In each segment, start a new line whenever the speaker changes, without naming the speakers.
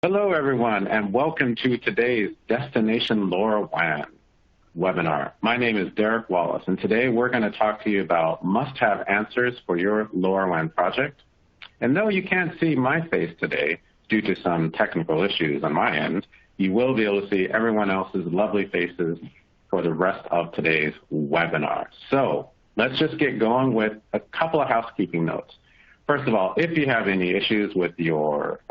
Hello, everyone, and welcome to today's Destination LoRaWAN webinar. My name is Derek Wallace, and today we're going to talk to you about must-have answers for your LoRaWAN project. And though you can't see my face today due to some technical issues on my end, you will be able to see everyone else's lovely faces for the rest of today's webinar. So let's just get going with a couple of housekeeping notes. First of all, if you have any issues with your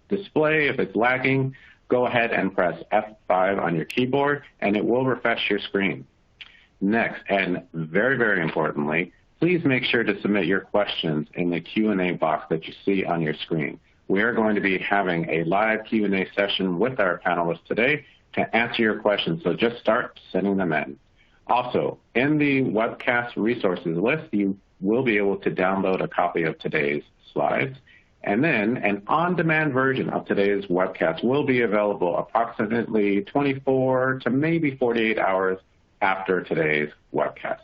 display, if it's lagging, go ahead and press F5 on your keyboard and it will refresh your screen. Next, and very, very importantly, please make sure to submit your questions in the Q&A box that you see on your screen. We are going to be having a live Q&A session with our panelists today to answer your questions, so just start sending them in. Also, in the webcast resources list, you will be able to download a copy of today's slides. And then an on-demand version of today's webcast will be available approximately 24 to maybe 48 hours after today's webcast.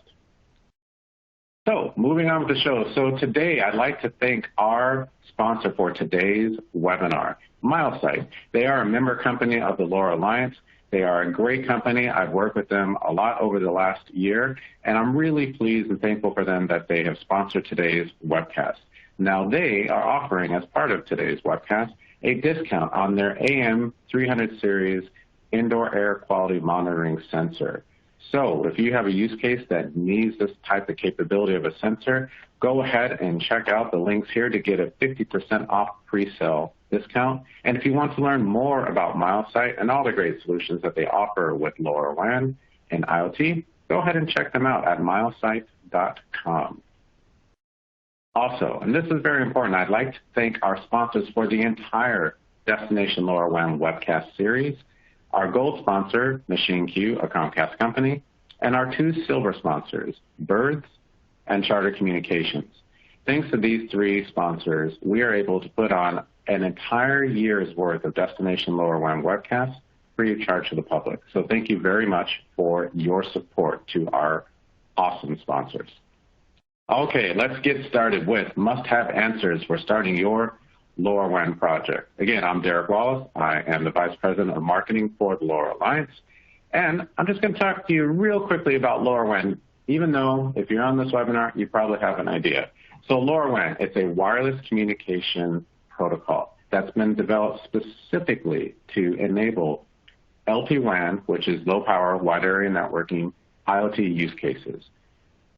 So moving on with the show. So today I'd like to thank our sponsor for today's webinar, MileSite. They are a member company of the LoRa Alliance. They are a great company. I've worked with them a lot over the last year, and I'm really pleased and thankful for them that they have sponsored today's webcast. Now, they are offering, as part of today's webcast, a discount on their AM300 series indoor air quality monitoring sensor. So if you have a use case that needs this type of capability of a sensor, go ahead and check out the links here to get a 50% off pre-sale discount. And if you want to learn more about MileSite and all the great solutions that they offer with LoRaWAN and IoT, go ahead and check them out at milesite.com. Also, and this is very important, I'd like to thank our sponsors for the entire Destination LoRaWAN webcast series, our gold sponsor, MachineQ, a Comcast Company, and our two silver sponsors, Birds and Charter Communications. Thanks to these three sponsors, we are able to put on an entire year's worth of Destination LoRaWAN webcasts free of charge to the public. So thank you very much for your support to our awesome sponsors. Okay, let's get started with must-have answers for starting your LoRaWAN project. Again, I'm Derek Wallace. I am the Vice President of Marketing for the LoRa Alliance. And I'm just going to talk to you real quickly about LoRaWAN, even though if you're on this webinar, you probably have an idea. So LoRaWAN, it's a wireless communication protocol that's been developed specifically to enable LPWAN, which is low power, wide area networking, IoT use cases.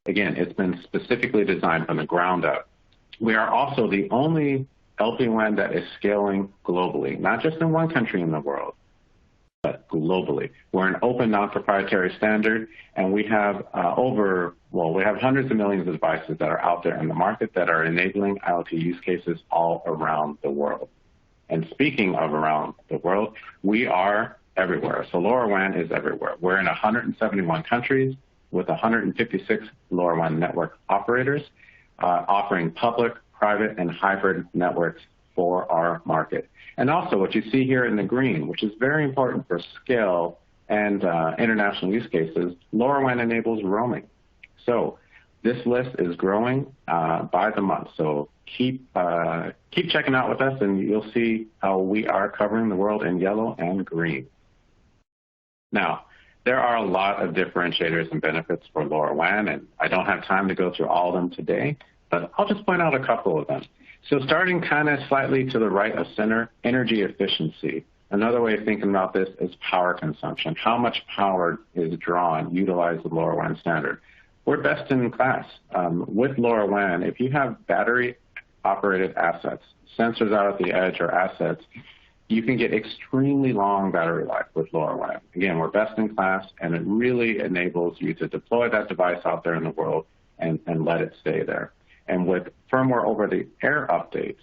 Again, it's been specifically designed from the ground up. We are also the only LPWAN that is scaling globally, not just in one country in the world, but globally. We're an open, non-proprietary standard, and we have we have hundreds of millions of devices that are out there in the market that are enabling IoT use cases all around the world. And speaking of around the world, we are everywhere. So LoRaWAN is everywhere. We're in 171 countries with 156 LoRaWAN network operators, offering public, private, and hybrid networks for our market. And also what you see here in the green, which is very important for scale and international use cases, LoRaWAN enables roaming. So this list is growing by the month. So keep checking out with us, and you'll see how we are covering the world in yellow and green. Now, there are a lot of differentiators and benefits for LoRaWAN, and I don't have time to go through all of them today, but I'll just point out a couple of them. So starting kind of slightly to the right of center, energy efficiency. Another way of thinking about this is power consumption. How much power is drawn, utilize the LoRaWAN standard. We're best in class. With LoRaWAN, if you have battery-operated assets, sensors out at the edge or assets, you can get extremely long battery life with LoRaWAN. Again, we're best in class, and it really enables you to deploy that device out there in the world and let it stay there. And with firmware over-the-air updates,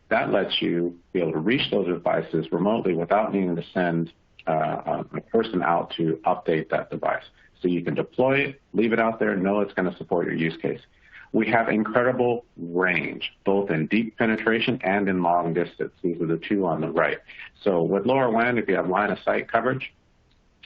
that lets you be able to reach those devices remotely without needing to send a person out to update that device. So you can deploy it, leave it out there, and know it's going to support your use case. We have incredible range, both in deep penetration and in long distance. These are the two on the right. So with LoRaWAN, if you have line of sight coverage,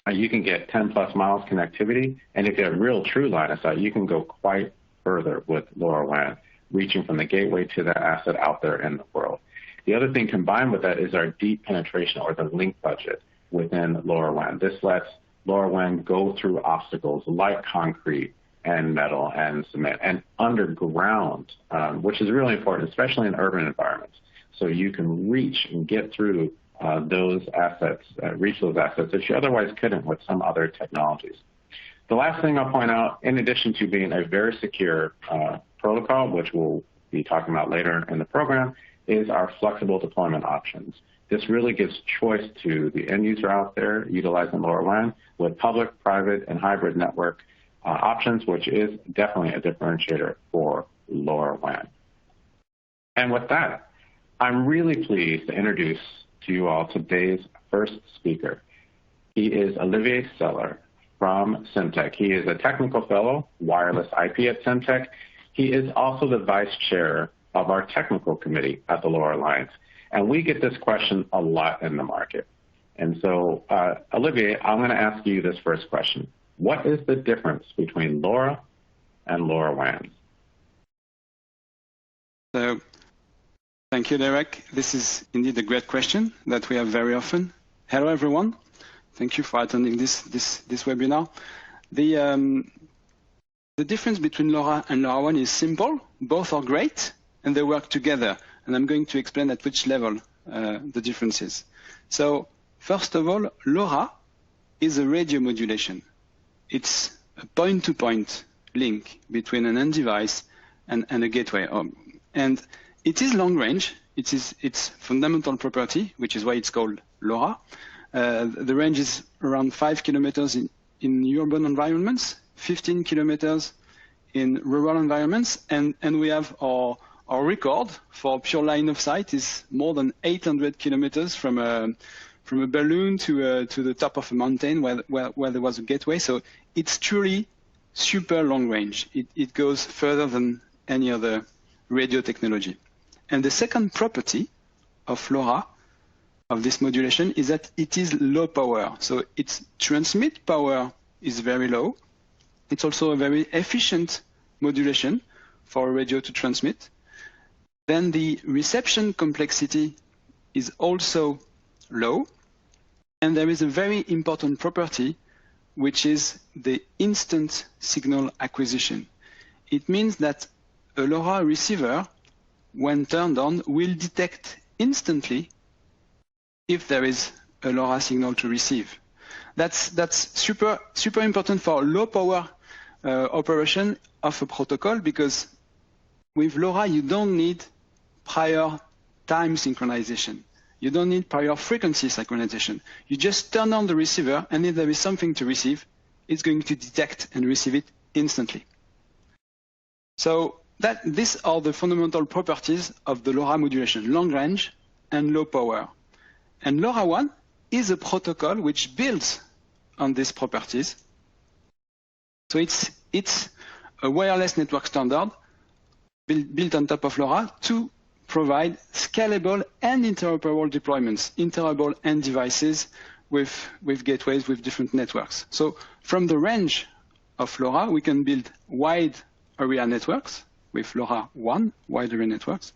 you can get 10 plus miles connectivity. And if you have real true line of sight, you can go quite further with LoRaWAN, reaching from the gateway to the asset out there in the world. The other thing combined with that is our deep penetration, or the link budget within LoRaWAN. This lets LoRaWAN go through obstacles like concrete and metal and cement and underground, which is really important, especially in urban environments. So you can reach and get through those assets, reach those assets that you otherwise couldn't with some other technologies. The last thing I'll point out, in addition to being a very secure protocol, which we'll be talking about later in the program, is our flexible deployment options. This really gives choice to the end user out there utilizing LoRaWAN with public, private, and hybrid network options, which is definitely a differentiator for LoRaWAN. And with that, I'm really pleased to introduce to you all today's first speaker. He is Olivier Seller from Semtech. He is a technical fellow, wireless IP at Semtech. He is also the vice chair of our technical committee at the LoRa Alliance. And we get this question a lot in the market. And so, Olivier, I'm going to ask you this first question. What is the difference between LoRa and LoRaWAN?
So, thank you, Derek. This is indeed a great question that we have very often. Hello, everyone. Thank you for attending this webinar. The difference between LoRa and LoRaWAN is simple. Both are great, and they work together. And I'm going to explain at which level the difference is. So, first of all, LoRa is a radio modulation. It's a point-to-point link between an end device and a gateway. And it is long range. It is its fundamental property, which is why it's called LoRa. The range is around 5 kilometers in urban environments, 15 kilometers in rural environments, and we have our record for pure line of sight is more than 800 kilometers from a balloon to the top of a mountain where there was a gateway. So it's truly super long range. It goes further than any other radio technology. And the second property of LoRa, of this modulation, is that it is low power. So its transmit power is very low. It's also a very efficient modulation for a radio to transmit. Then the reception complexity is also low. And there is a very important property, which is the instant signal acquisition. It means that a LoRa receiver, when turned on, will detect instantly if there is a LoRa signal to receive. That's super important for low power operation of a protocol, because with LoRa you don't need prior time synchronization. You don't need prior frequency synchronization. You just turn on the receiver, and if there is something to receive, it's going to detect and receive it instantly. So these are the fundamental properties of the LoRa modulation: long range and low power. And LoRaWAN is a protocol which builds on these properties. So it's a wireless network standard built on top of LoRa to provide scalable and interoperable deployments, interoperable end devices with gateways with different networks. So from the range of LoRa, we can build wide area networks with LoRaWAN, wide area networks.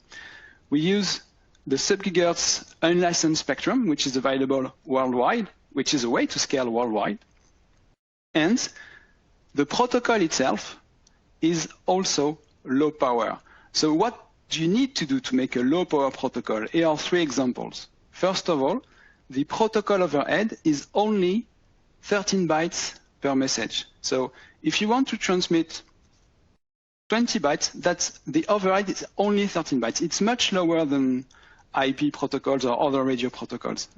We use the sub-gigahertz unlicensed spectrum, which is available worldwide, which is a way to scale worldwide. And the protocol itself is also low power. So what do you need to do to make a low power protocol? Here are 3 examples. First of all, the protocol overhead is only 13 bytes per message. So if you want to transmit 20 bytes, that's the override is only 13 bytes. It's much lower than IP protocols or other radio protocols.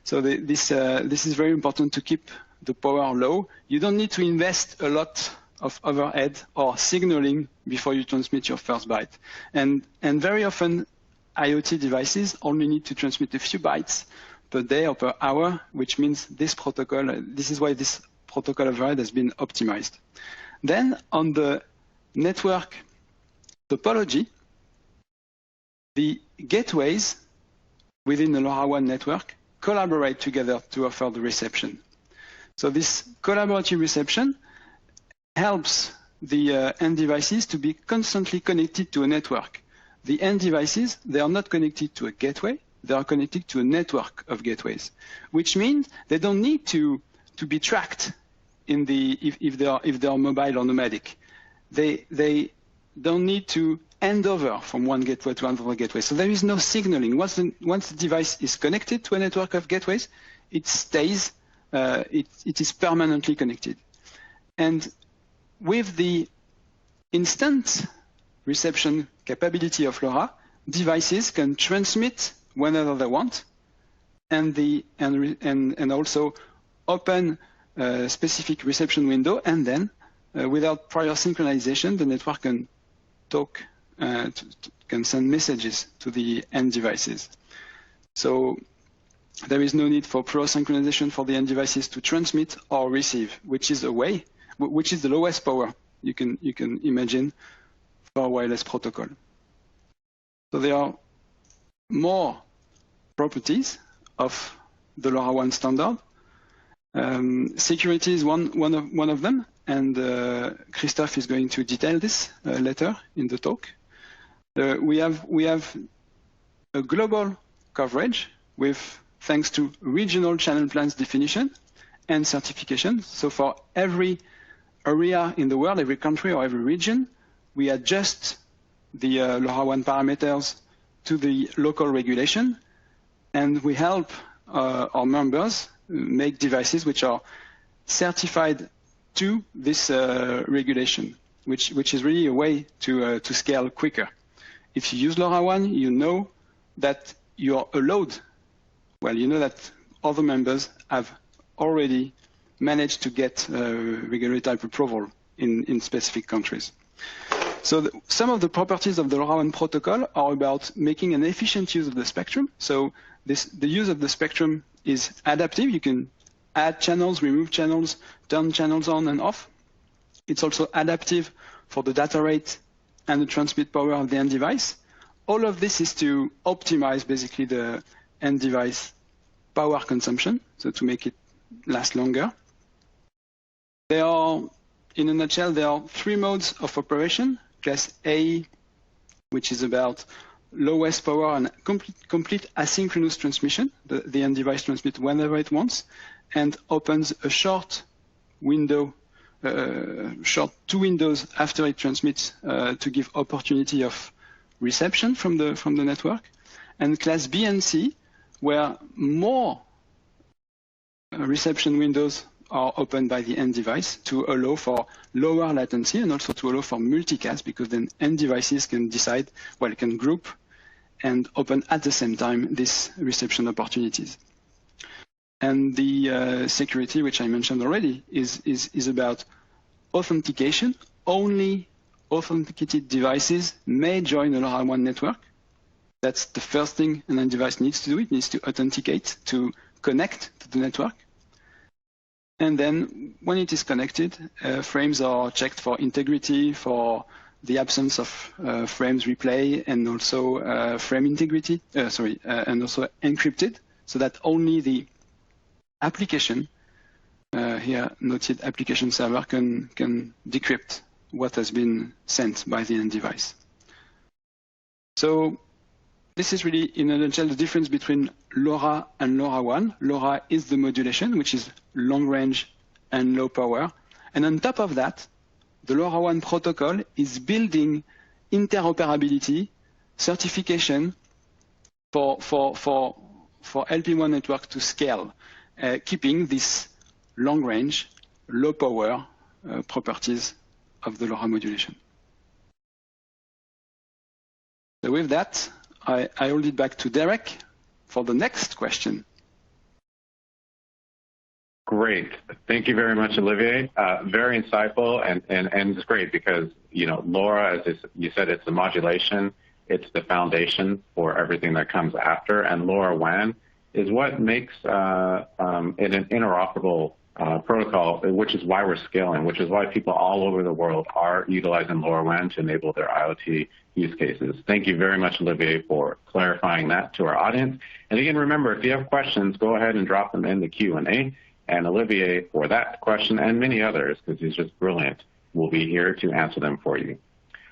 So this is very important to keep the power low. You don't need to invest a lot of overhead or signaling before you transmit your first byte. And very often, IoT devices only need to transmit a few bytes per day or per hour, which means this is why this protocol overhead has been optimized. Then on the network topology, the gateways within the LoRaWAN network collaborate together to offer the reception. So this collaborative reception helps the end devices to be constantly connected to a network. the end devices, they are not connected to a gateway, they are connected to a network of gateways, which means they don't need to be tracked in if they are mobile or nomadic. They don't need to hand over from one gateway to another gateway. So there is no signaling. Once the device is connected to a network of gateways, it stays, it is permanently connected. And with the instant reception capability of LoRa, devices can transmit whenever they want, and also open a specific reception window, and then without prior synchronization, the network can talk, can send messages to the end devices. So there is no need for prior synchronization for the end devices to transmit or receive, which is the lowest power you can imagine for a wireless protocol. So there are more properties of the LoRaWAN standard. Security is one of them, and Christophe is going to detail this later in the talk. We have a global coverage with, thanks to regional channel plans definition and certification. So for every area in the world, every country or every region, we adjust the LoRaWAN parameters to the local regulation, and we help our members make devices which are certified to this regulation, which is really a way to scale quicker. If you use LoRaWAN, you know that you are allowed. Well, you know that other members have already managed to get regulatory type approval in specific countries. So some of the properties of the LoRaWAN protocol are about making an efficient use of the spectrum. So the use of the spectrum is adaptive. You can add channels, remove channels, turn channels on and off. It's also adaptive for the data rate and the transmit power of the end device. All of this is to optimize basically the end device power consumption, so to make it last longer. There are, in a nutshell, there are three modes of operation. Class A, which is about lowest power and complete asynchronous transmission. The end device transmits whenever it wants and opens a short window, two windows after it transmits to give opportunity of reception from the network. And class B and C, where more reception windows are opened by the end device to allow for lower latency and also to allow for multicast, because then end devices can decide, well, can group and open at the same time these reception opportunities. And the security, which I mentioned already, is about authentication. Only authenticated devices may join the LoRaWAN network. That's the first thing an end device needs to do. It needs to authenticate to connect to the network. And then when it is connected, frames are checked for integrity, for the absence of frames replay, and also frame integrity, and also encrypted, so that only the application, here noted application server, can decrypt what has been sent by the end device. So this is really, in a nutshell, the difference between LoRa and LoRaWAN. LoRa is the modulation, which is long range and low power. And on top of that, the LoRaWAN protocol is building interoperability, certification for LP1 network to scale, keeping this long range, low power properties of the LoRa modulation. So with that, I hold it back to Derek for the next question.
Great. Thank you very much, Olivier. Very insightful, and it's great because, you know, LoRa, as you said, it's the modulation, it's the foundation for everything that comes after, and LoRaWAN is what makes it an interoperable protocol, which is why we're scaling, which is why people all over the world are utilizing LoRaWAN to enable their IoT use cases. Thank you very much, Olivier, for clarifying that to our audience. And again, remember, if you have questions, go ahead and drop them in the Q&A. And Olivier, for that question and many others, because he's just brilliant, will be here to answer them for you.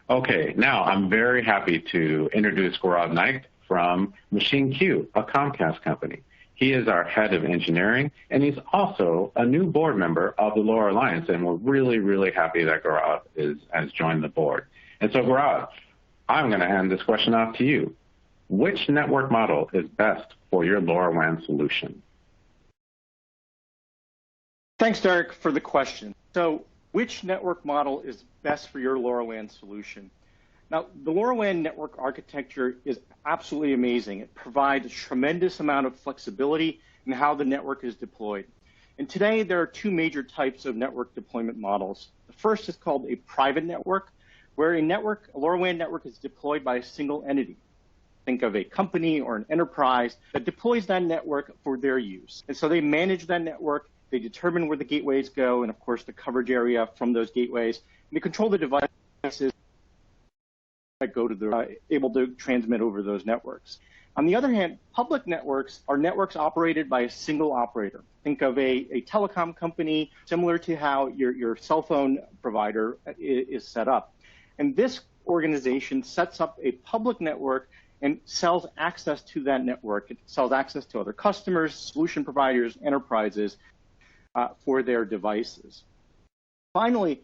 Okay, now I'm very happy to introduce Gaurav Naik from MachineQ, a Comcast company. He is our head of engineering, and he's also a new board member of the LoRa Alliance, and we're really, really happy that Gaurav has joined the board. And so, Gaurav, I'm going to hand this question off to you. Which network model is best for your LoRaWAN solution?
Thanks, Derek, for the question. So, which network model is best for your LoRaWAN solution? Now, the LoRaWAN network architecture is absolutely amazing. It provides a tremendous amount of flexibility in how the network is deployed. And today, there are two major types of network deployment models. The first is called a private network, where a LoRaWAN network is deployed by a single entity. Think of a company or an enterprise that deploys that network for their use. And so they manage that network, they determine where the gateways go, and of course the coverage area from those gateways, and they control the devices that go to the able to transmit over those networks. On the other hand, public networks are networks operated by a single operator. Think of a telecom company, similar to how your cell phone provider is set up. And this organization sets up a public network and sells access to that network. It sells access to other customers, solution providers, enterprises for their devices. Finally,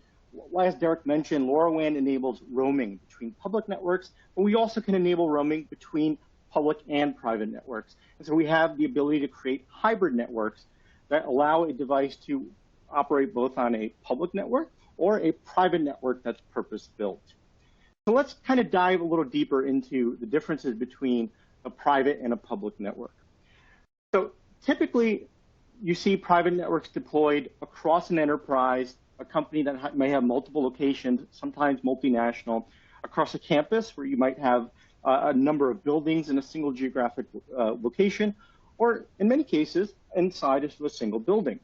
as Derek mentioned, LoRaWAN enables roaming between public networks, but we also can enable roaming between public and private networks. And so we have the ability to create hybrid networks that allow a device to operate both on a public network or a private network that's purpose-built. So let's kind of dive a little deeper into the differences between a private and a public network. So typically, you see private networks deployed across an enterprise, a company that may have multiple locations, sometimes multinational, across a campus where you might have a number of buildings in a single geographic location, or in many cases, inside of a single building.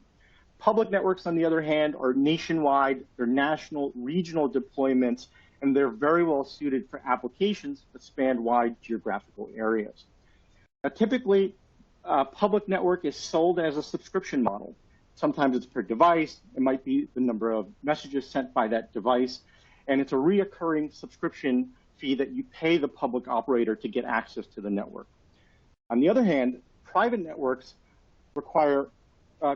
Public networks, on the other hand, are nationwide, they're national, regional deployments, and they're very well suited for applications that span wide geographical areas. Now, typically, a public network is sold as a subscription model. Sometimes it's per device, it might be the number of messages sent by that device, and it's a reoccurring subscription fee that you pay the public operator to get access to the network. On the other hand, private networks require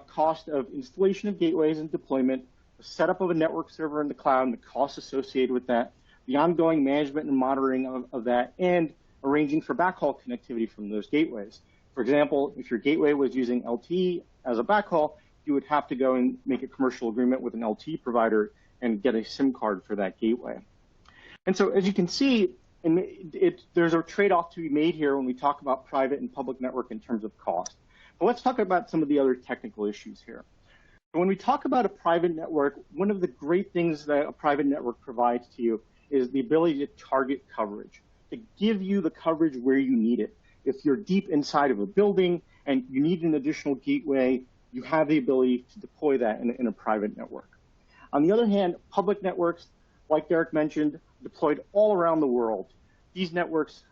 cost of installation of gateways and deployment, the setup of a network server in the cloud and the costs associated with that, the ongoing management and monitoring of that, and arranging for backhaul connectivity from those gateways. For example, if your gateway was using LTE as a backhaul, you would have to go and make a commercial agreement with an LTE provider and get a SIM card for that gateway. And so as you can see, there's a trade-off to be made here when we talk about private and public network in terms of cost. But let's talk about some of the other technical issues here. When we talk about a private network, one of the great things that a private network provides to you is the ability to target coverage, to give you the coverage where you need it. If you're deep inside of a building and you need an additional gateway, you have the ability to deploy that in a private network. On the other hand, public networks, like Derek mentioned, deployed all around the world. These networks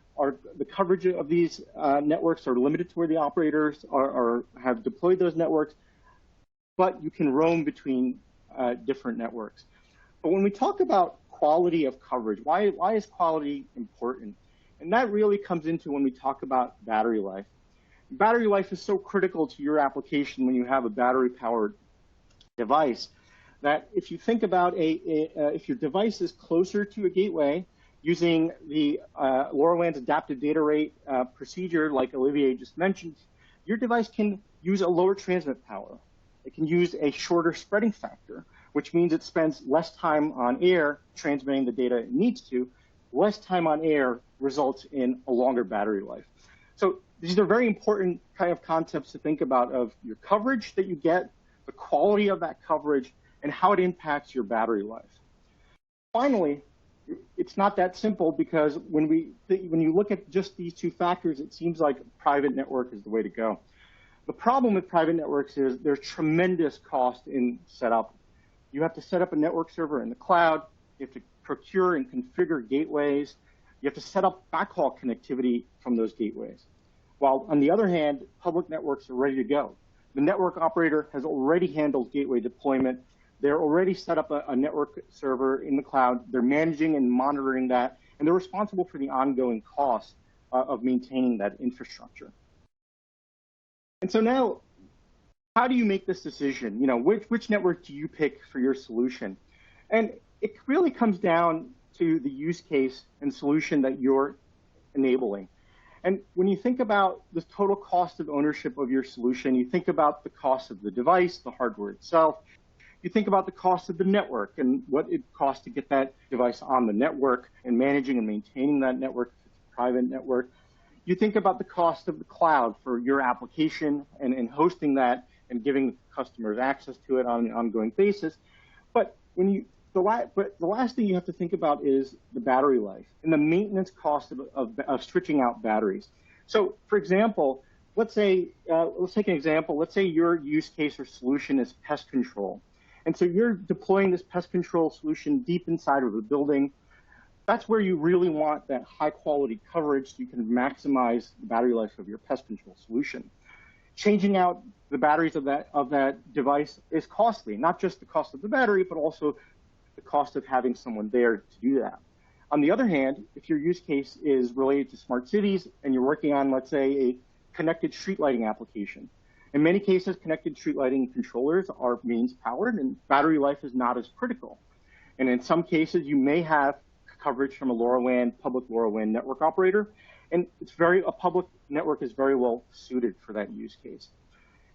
the coverage of these networks are limited to where the operators have deployed those networks, but you can roam between different networks. But when we talk about quality of coverage, why is quality important? And that really comes into when we talk about battery life. Battery life is so critical to your application when you have a battery-powered device that if you think about if your device is closer to a gateway, using the LoRaWAN's adaptive data rate procedure, like Olivier just mentioned, your device can use a lower transmit power. It can use a shorter spreading factor, which means it spends less time on air transmitting the data it needs to. Less time on air results in a longer battery life. So these are very important kind of concepts to think about of your coverage that you get, the quality of that coverage, and how it impacts your battery life. Finally, it's not that simple because when you look at just these two factors, it seems like private network is the way to go. The problem with private networks is there's tremendous cost in setup. You have to set up a network server in the cloud. You have to procure and configure gateways. You have to set up backhaul connectivity from those gateways. While on the other hand, public networks are ready to go. The network operator has already handled gateway deployment. They're already set up a network server in the cloud. They're managing and monitoring that, and they're responsible for the ongoing cost of maintaining that infrastructure. And so now, how do you make this decision? You know, which network do you pick for your solution? And it really comes down to the use case and solution that you're enabling. And when you think about the total cost of ownership of your solution, you think about the cost of the device, the hardware itself. You think about the cost of the network and what it costs to get that device on the network and managing and maintaining that network, if it's a private network. You think about the cost of the cloud for your application and hosting that and giving customers access to it on an ongoing basis. But the last thing you have to think about is the battery life and the maintenance cost of switching out batteries. So, for example, let's take an example. Let's say your use case or solution is pest control. And so you're deploying this pest control solution deep inside of a building. That's where you really want that high quality coverage so you can maximize the battery life of your pest control solution. Changing out the batteries of that device is costly, not just the cost of the battery, but also the cost of having someone there to do that. On the other hand, if your use case is related to smart cities and you're working on, let's say, a connected street lighting application, in many cases, connected street lighting controllers are mains powered and battery life is not as critical. And in some cases, you may have coverage from a LoRaWAN, public LoRaWAN network operator, and a public network is very well suited for that use case.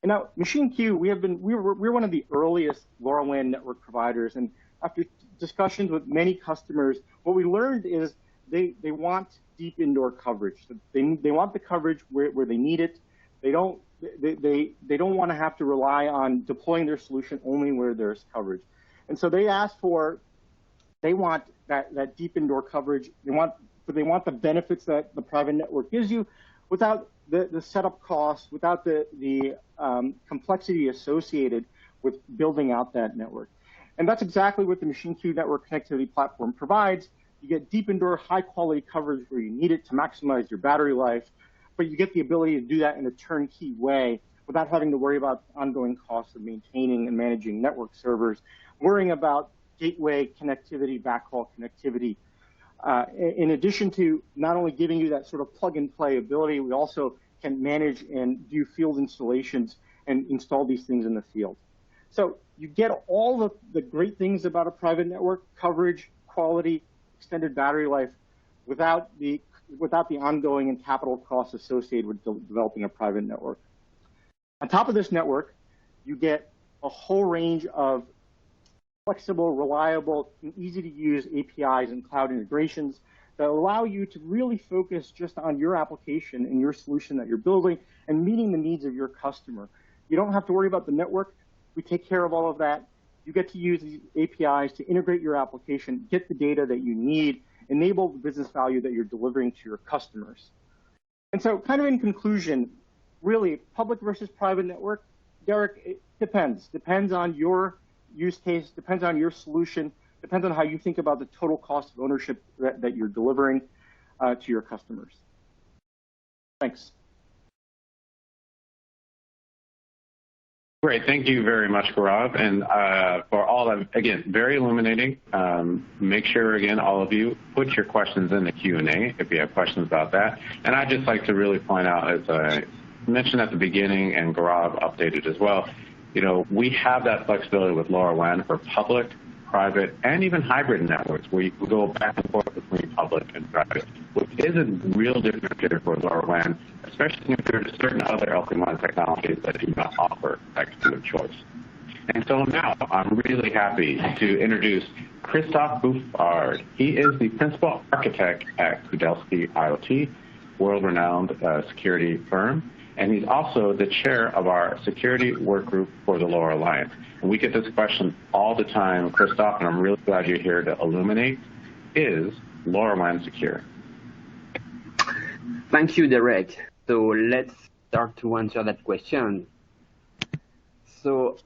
And now, MachineQ, we're one of the earliest LoRaWAN network providers, and after discussions with many customers, what we learned is they want deep indoor coverage. They want the coverage where they need it. They don't want to have to rely on deploying their solution only where there's coverage. And so they want that deep indoor coverage. But they want the benefits that the private network gives you without the setup costs, without the complexity associated with building out that network. And that's exactly what the MachineQ network connectivity platform provides. You get deep indoor, high quality coverage where you need it to maximize your battery life, but you get the ability to do that in a turnkey way without having to worry about ongoing costs of maintaining and managing network servers, worrying about gateway connectivity, backhaul connectivity. In addition to not only giving you that sort of plug-and-play ability, we also can manage and do field installations and install these things in the field. So you get all the great things about a private network: coverage, quality, extended battery life, without the ongoing and capital costs associated with developing a private network. On top of this network, you get a whole range of flexible, reliable, and easy-to-use APIs and cloud integrations that allow you to really focus just on your application and your solution that you're building and meeting the needs of your customer. You don't have to worry about the network. We take care of all of that. You get to use these APIs to integrate your application, get the data that you need, enable the business value that you're delivering to your customers. And so kind of in conclusion, really, public versus private network, Derek, it depends. Depends on your use case, depends on your solution, depends on how you think about the total cost of ownership that you're delivering to your customers. Thanks.
Great, thank you very much, Gaurav, and for all that, again, very illuminating. Make sure, again, all of you, put your questions in the Q&A if you have questions about that. And I'd just like to really point out, as I mentioned at the beginning and Gaurav updated as well, you know, we have that flexibility with LoRaWAN for public, private, and even hybrid networks where you can go back and forth between public and private, which is a real differentiator for LoRaWAN, especially compared to certain other LPWAN technologies that do not offer that kind of choice. And so now I'm really happy to introduce Christophe Bouffard. He is the principal architect at Kudelski IoT, world-renowned security firm. And he's also the chair of our security work group for the LoRa Alliance. And we get this question all the time, Christophe, and I'm really glad you're here to illuminate. Is LoRaWAN secure?
Thank you, Derek. So let's start to answer that question. So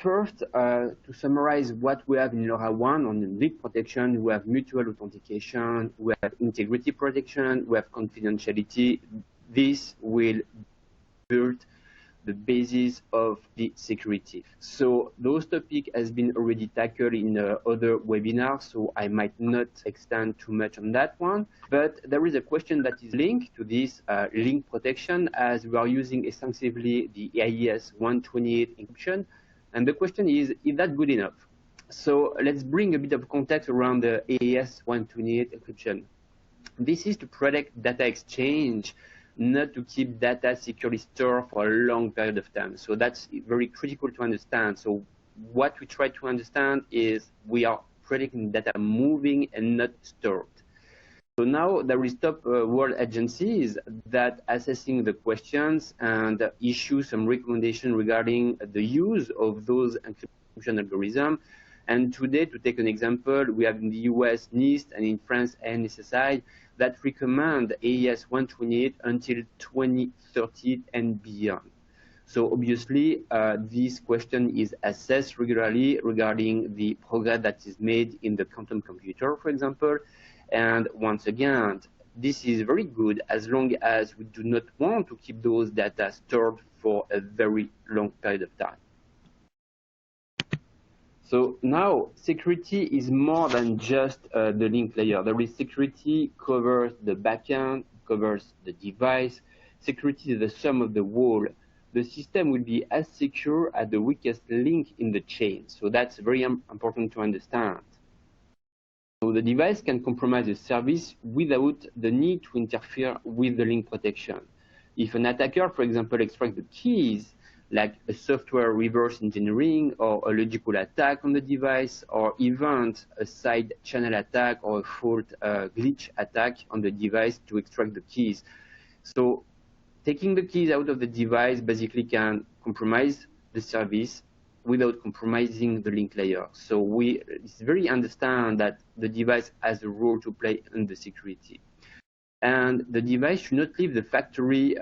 first, to summarize what we have in LoRaWAN on the leak protection, we have mutual authentication, we have integrity protection, we have confidentiality. This will build the basis of the security. So those topics has been already tackled in other webinars, so I might not extend too much on that one. But there is a question that is linked to this link protection, as we are using extensively the AES 128 encryption. And the question is that good enough? So let's bring a bit of context around the AES 128 encryption. This is to protect data exchange, not to keep data securely stored for a long period of time. So that's very critical to understand. So what we try to understand is we are protecting data moving and not stored. So now there is top world agencies that assessing the questions and issue some recommendation regarding the use of those encryption algorithms. And today, to take an example, we have in the US NIST and in France NSSI that recommend AES 128 until 2030 and beyond. So obviously, this question is assessed regularly regarding the progress that is made in the quantum computer, for example. And once again, this is very good as long as we do not want to keep those data stored for a very long period of time. So now security is more than just the link layer. There is security covers the backend, covers the device. Security is the sum of the whole. The system will be as secure as the weakest link in the chain. So that's very important to understand. So the device can compromise the service without the need to interfere with the link protection. If an attacker, for example, extracts the keys, like a software reverse engineering or a logical attack on the device, or even a side channel attack or a fault glitch attack on the device to extract the keys. So taking the keys out of the device basically can compromise the service without compromising the link layer. So it's very understand that the device has a role to play in the security. And the device should not leave the factory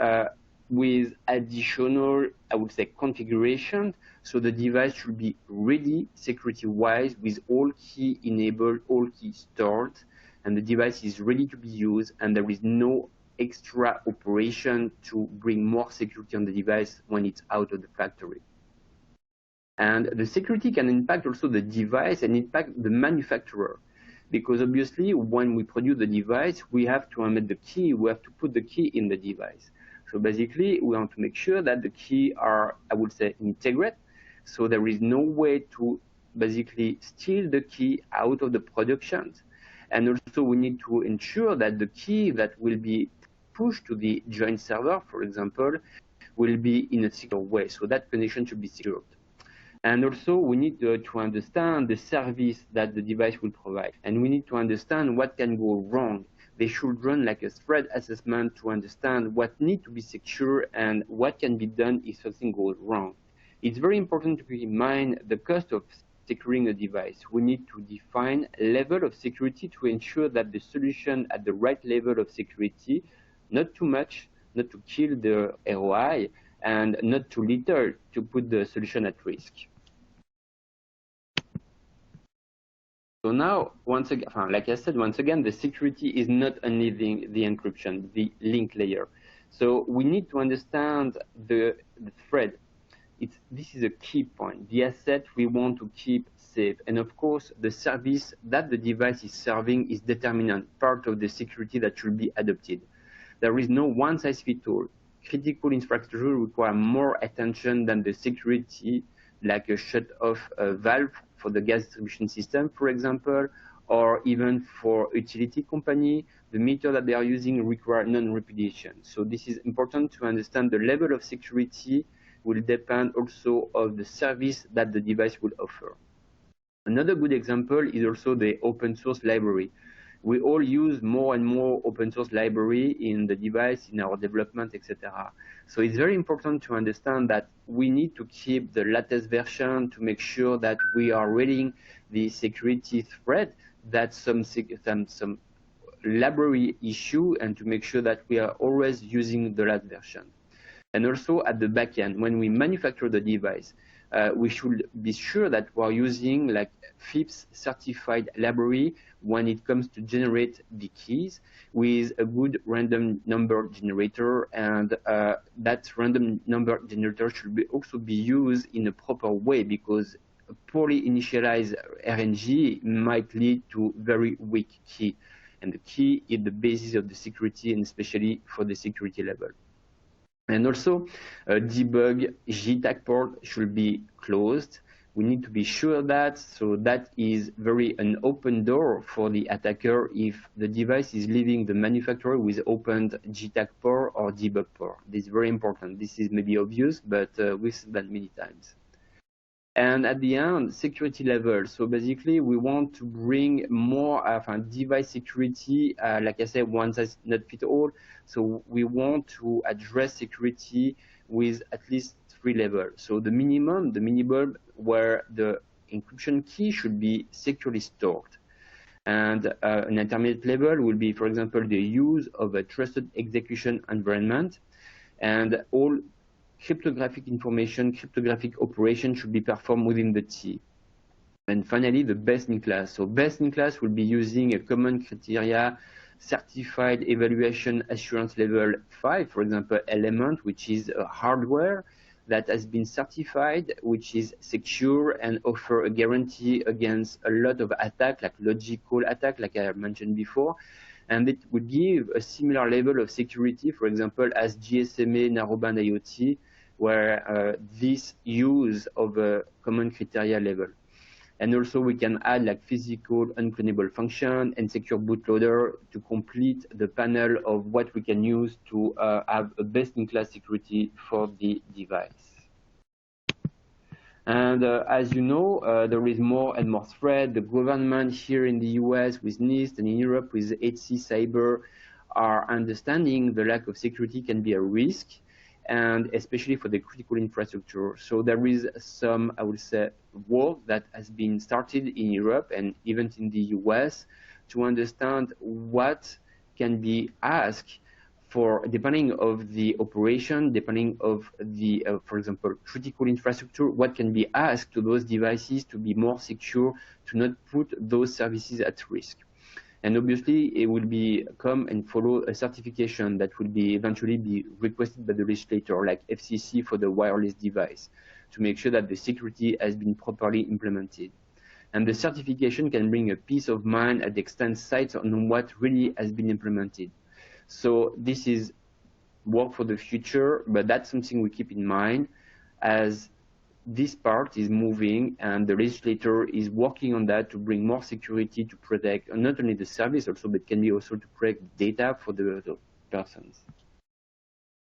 with additional, I would say, configuration. So the device should be ready security-wise with all key enabled, all key stored, and the device is ready to be used, and there is no extra operation to bring more security on the device when it's out of the factory. And the security can impact also the device and impact the manufacturer. Because obviously, when we produce the device, we have to embed the key, we have to put the key in the device. So basically, we want to make sure that the key are, I would say, integrated. So there is no way to basically steal the key out of the production. And also, we need to ensure that the key that will be pushed to the joint server, for example, will be in a secure way. So that connection should be secured. And also, we need to understand the service that the device will provide. And we need to understand what can go wrong. They should run like a threat assessment to understand what needs to be secure and what can be done if something goes wrong. It's very important to keep in mind the cost of securing a device. We need to define a level of security to ensure that the solution at the right level of security, not too much, not to kill the ROI, and not too little to put the solution at risk. So now, once again, like I said, once again, the security is not only the encryption, the link layer. So we need to understand the thread. This is a key point. The asset we want to keep safe. And of course, the service that the device is serving is determinant part of the security that should be adopted. There is no one-size-fits-all. Critical infrastructure require more attention than the security, like a shut-off valve for the gas distribution system, for example, or even for utility company, the meter that they are using require non-repudiation. So this is important to understand the level of security will depend also of the service that the device will offer. Another good example is also the open source library. We all use more and more open source library in the device, in our development, etc. So it's very important to understand that we need to keep the latest version to make sure that we are reading the security threat, that some library issue, and to make sure that we are always using the last version. And also at the back end, when we manufacture the device, we should be sure that we're using like FIPS certified library when it comes to generate the keys with a good random number generator, and that random number generator should also be used in a proper way, because a poorly initialized RNG might lead to very weak key, and the key is the basis of the security, and especially for the security level. And also, debug JTAG port should be closed. We need to be sure that, so that is an open door for the attacker if the device is leaving the manufacturer with opened JTAG port or debug port. This is very important. This is maybe obvious, but we've seen that many times. And at the end, security level. So basically, we want to bring more device security, like I said, one size not fit all. So we want to address security with at least 3 levels. So the minimum where the encryption key should be securely stored. And an intermediate level will be, for example, the use of a trusted execution environment, and all cryptographic information, cryptographic operation should be performed within the T. And finally, the best in class. So best in class will be using a common criteria certified evaluation assurance level 5, for example, element, which is a hardware that has been certified, which is secure and offer a guarantee against a lot of attack, like logical attack, like I mentioned before. And it would give a similar level of security, for example, as GSMA Narrowband IoT, where this use of a common criteria level. And also we can add like physical unclonable function and secure bootloader to complete the panel of what we can use to have a best-in-class security for the device. And as you know, there is more and more threat. The government here in the US with NIST and in Europe with HC Cyber are understanding the lack of security can be a risk, and especially for the critical infrastructure. So there is some, I would say, work that has been started in Europe and even in the US to understand what can be asked for, depending of the operation, depending of the, for example, critical infrastructure, what can be asked to those devices to be more secure, to not put those services at risk. And obviously, it will be come and follow a certification that will be eventually be requested by the legislator, like FCC for the wireless device, to make sure that the security has been properly implemented. And the certification can bring a peace of mind at the extent sites on what really has been implemented. So this is work for the future, but that's something we keep in mind as this part is moving and the legislator is working on that to bring more security to protect not only the service also, but can be also to protect data for the persons.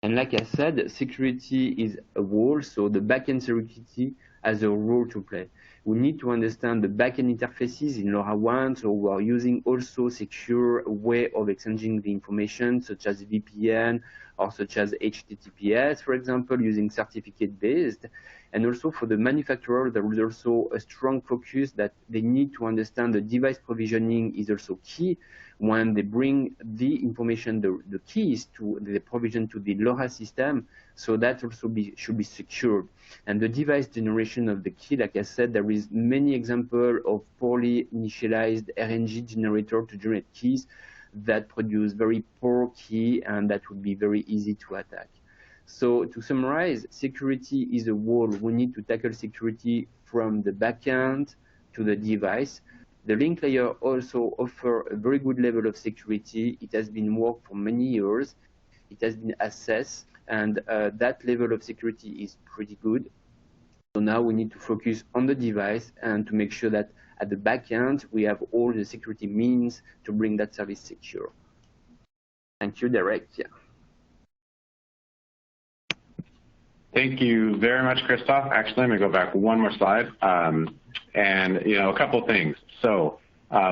And like I said, security is a whole, so the backend security has a role to play. We need to understand the backend interfaces in LoRaWAN, so we are using also secure way of exchanging the information, such as VPN or such as HTTPS, for example, using certificate-based. And also for the manufacturer, there is also a strong focus that they need to understand the device provisioning is also key when they bring the information, the keys to the provision to the LoRa system, so that also should be secured. And the device generation of the key, like I said, there is many examples of poorly initialized RNG generator to generate keys that produce very poor key, and that would be very easy to attack. So to summarize, security is a whole. We need to tackle security from the backend to the device. The link layer also offers a very good level of security. It has been worked for many years. It has been assessed, and that level of security is pretty good. So now we need to focus on the device and to make sure that at the backend we have all the security means to bring that service secure. Thank you, Derek. Yeah.
Thank you very much, Christophe. Actually, let me go back one more slide. And a couple of things. So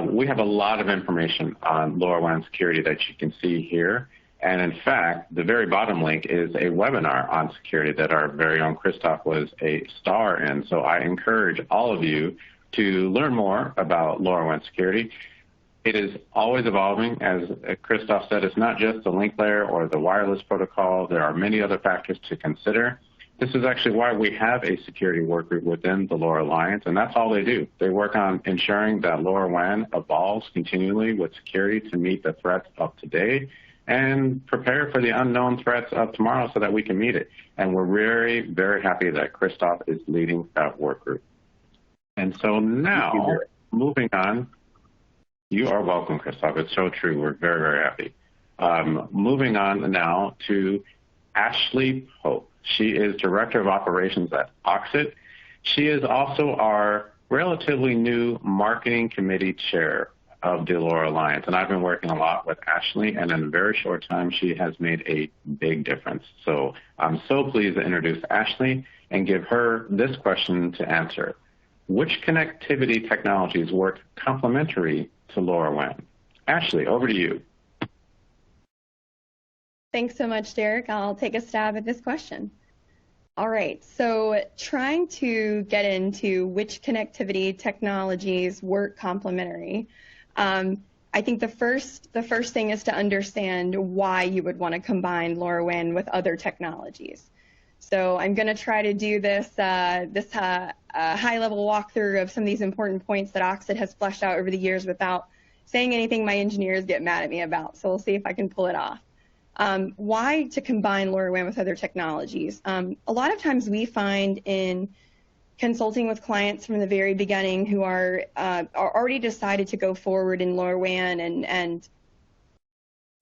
we have a lot of information on LoRaWAN security that you can see here. And in fact, the very bottom link is a webinar on security that our very own Christophe was a star in. So I encourage all of you to learn more about LoRaWAN security. It is always evolving. As Christophe said, it's not just the link layer or the wireless protocol. There are many other factors to consider. This is actually why we have a security work group within the LoRa Alliance, and that's all they do. They work on ensuring that LoRaWAN evolves continually with security to meet the threats of today and prepare for the unknown threats of tomorrow so that we can meet it. And we're very, very happy that Christoph is leading that work group. And so now, moving on, you are welcome, Christoph. It's so true. We're very, very happy. Moving on now to Ashley Pope. She is Director of Operations at Oxit. She is also our relatively new Marketing Committee Chair of the LoRa Alliance. And I've been working a lot with Ashley, and in a very short time, she has made a big difference. So I'm so pleased to introduce Ashley and give her this question to answer. Which connectivity technologies work complementary to LoRaWAN? Ashley, over to you.
Thanks so much, Derek. I'll take a stab at this question. All right, so trying to get into which connectivity technologies work complementary. I think the first thing is to understand why you would want to combine LoRaWAN with other technologies. So I'm going to try to do this high-level walkthrough of some of these important points that Oxit has fleshed out over the years without saying anything my engineers get mad at me about. So we'll see if I can pull it off. Why to combine LoRaWAN with other technologies? A lot of times we find in consulting with clients from the very beginning who are already decided to go forward in LoRaWAN and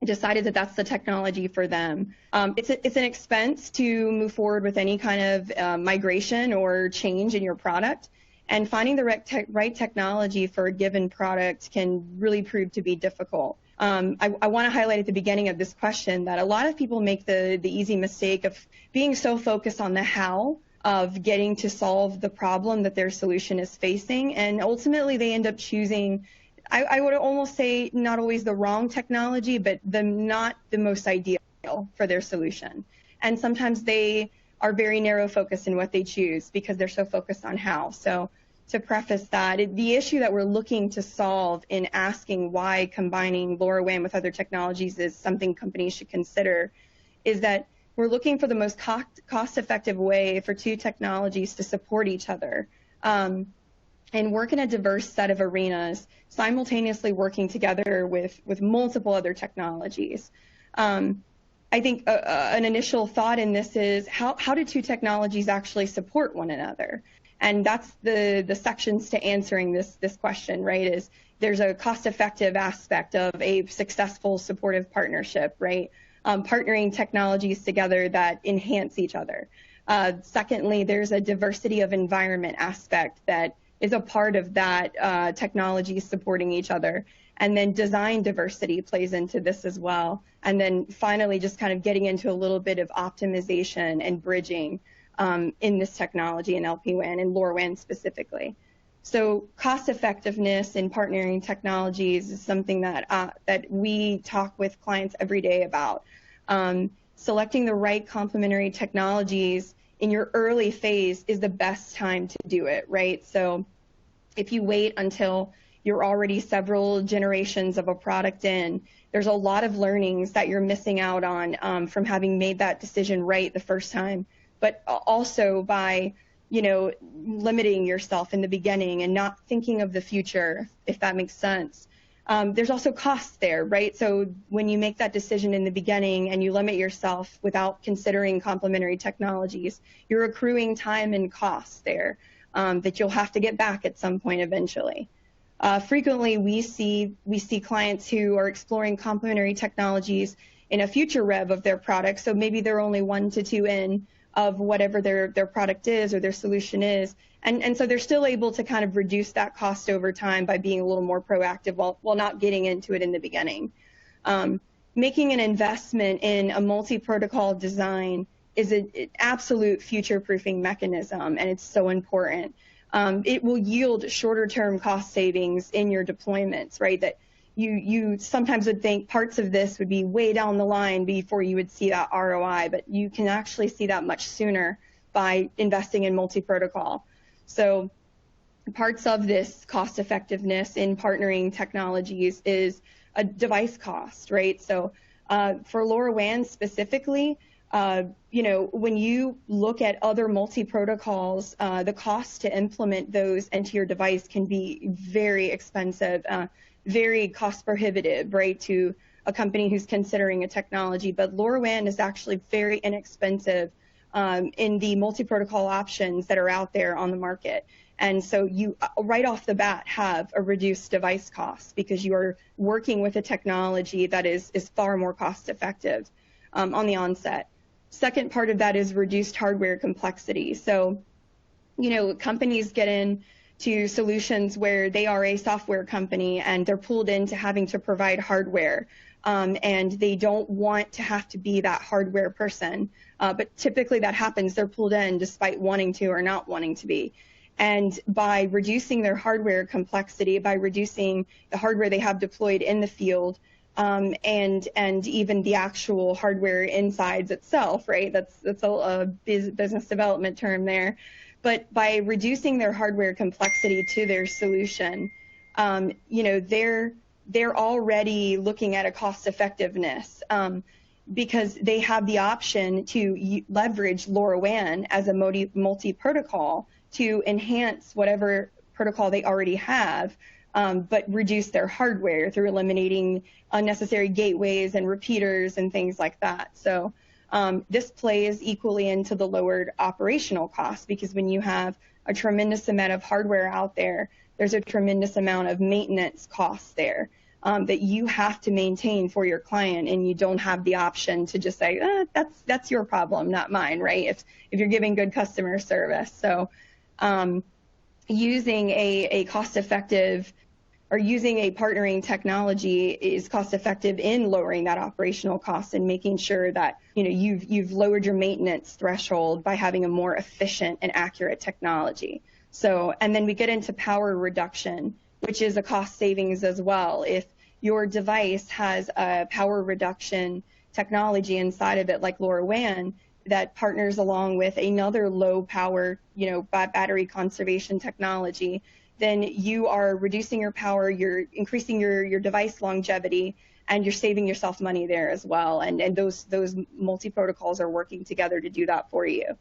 decided that that's the technology for them. It's an expense to move forward with any kind of migration or change in your product, and finding the right technology for a given product can really prove to be difficult. I want to highlight at the beginning of this question that a lot of people make the easy mistake of being so focused on the how of getting to solve the problem that their solution is facing, and ultimately they end up choosing, I would almost say, not always the wrong technology, but not the most ideal for their solution. And sometimes they are very narrow focused in what they choose because they're so focused on how. So to preface that, the issue that we're looking to solve in asking why combining LoRaWAN with other technologies is something companies should consider is that we're looking for the most cost-effective way for two technologies to support each other and work in a diverse set of arenas, simultaneously working together with multiple other technologies. I think an initial thought in this is how do two technologies actually support one another? And that's the sections to answering this question, right, is there's a cost-effective aspect of a successful supportive partnership, right? Partnering technologies together that enhance each other. Secondly, there's a diversity of environment aspect that is a part of that technology supporting each other. And then design diversity plays into this as well. And then finally, just kind of getting into a little bit of optimization and bridging in this technology in LPWAN and LoRaWAN specifically. So cost effectiveness in partnering technologies is something that we talk with clients every day about. Selecting the right complementary technologies in your early phase is the best time to do it, right? So if you wait until you're already several generations of a product in, there's a lot of learnings that you're missing out on from having made that decision right the first time, but also by limiting yourself in the beginning and not thinking of the future, if that makes sense. There's also costs there, right? So when you make that decision in the beginning and you limit yourself without considering complementary technologies, you're accruing time and costs there that you'll have to get back at some point eventually. Frequently, we see clients who are exploring complementary technologies in a future rev of their product. So maybe they're only 1 to 2 in of whatever their product is or their solution is. And so they're still able to kind of reduce that cost over time by being a little more proactive while not getting into it in the beginning. Making an investment in a multi-protocol design is an absolute future-proofing mechanism, and it's so important. It will yield shorter-term cost savings in your deployments, right? That you sometimes would think parts of this would be way down the line before you would see that ROI, but you can actually see that much sooner by investing in multi-protocol. So parts of this cost effectiveness in partnering technologies is a device cost, right? So for LoRaWAN specifically, when you look at other multi-protocols, the cost to implement those into your device can be very expensive, very cost prohibitive, right, to a company who's considering a technology. But LoRaWAN is actually very inexpensive in the multi-protocol options that are out there on the market. And so you, right off the bat, have a reduced device cost because you are working with a technology that is far more cost effective on the onset. Second part of that is reduced hardware complexity. So, companies get into solutions where they are a software company and they're pulled into having to provide hardware. And they don't want to have to be that hardware person. But typically that happens. They're pulled in despite wanting to or not wanting to be. And by reducing their hardware complexity, by reducing the hardware they have deployed in the field, and even the actual hardware insides itself, right? That's a business development term there. But by reducing their hardware complexity to their solution, they're already looking at a cost effectiveness because they have the option to leverage LoRaWAN as a multi-protocol to enhance whatever protocol they already have, but reduce their hardware through eliminating unnecessary gateways and repeaters and things like that. So this plays equally into the lowered operational costs because when you have a tremendous amount of hardware out there, there's a tremendous amount of maintenance costs there that you have to maintain for your client, and you don't have the option to just say, that's your problem, not mine, right? If you're giving good customer service. So using a cost-effective or using a partnering technology is cost-effective in lowering that operational cost and making sure that you've lowered your maintenance threshold by having a more efficient and accurate technology. So, and then we get into power reduction, which is a cost savings as well. If your device has a power reduction technology inside of it, like LoRaWAN, that partners along with another low power, battery conservation technology, then you are reducing your power, you're increasing your device longevity, and you're saving yourself money there as well. And those multi-protocols are working together to do that for you.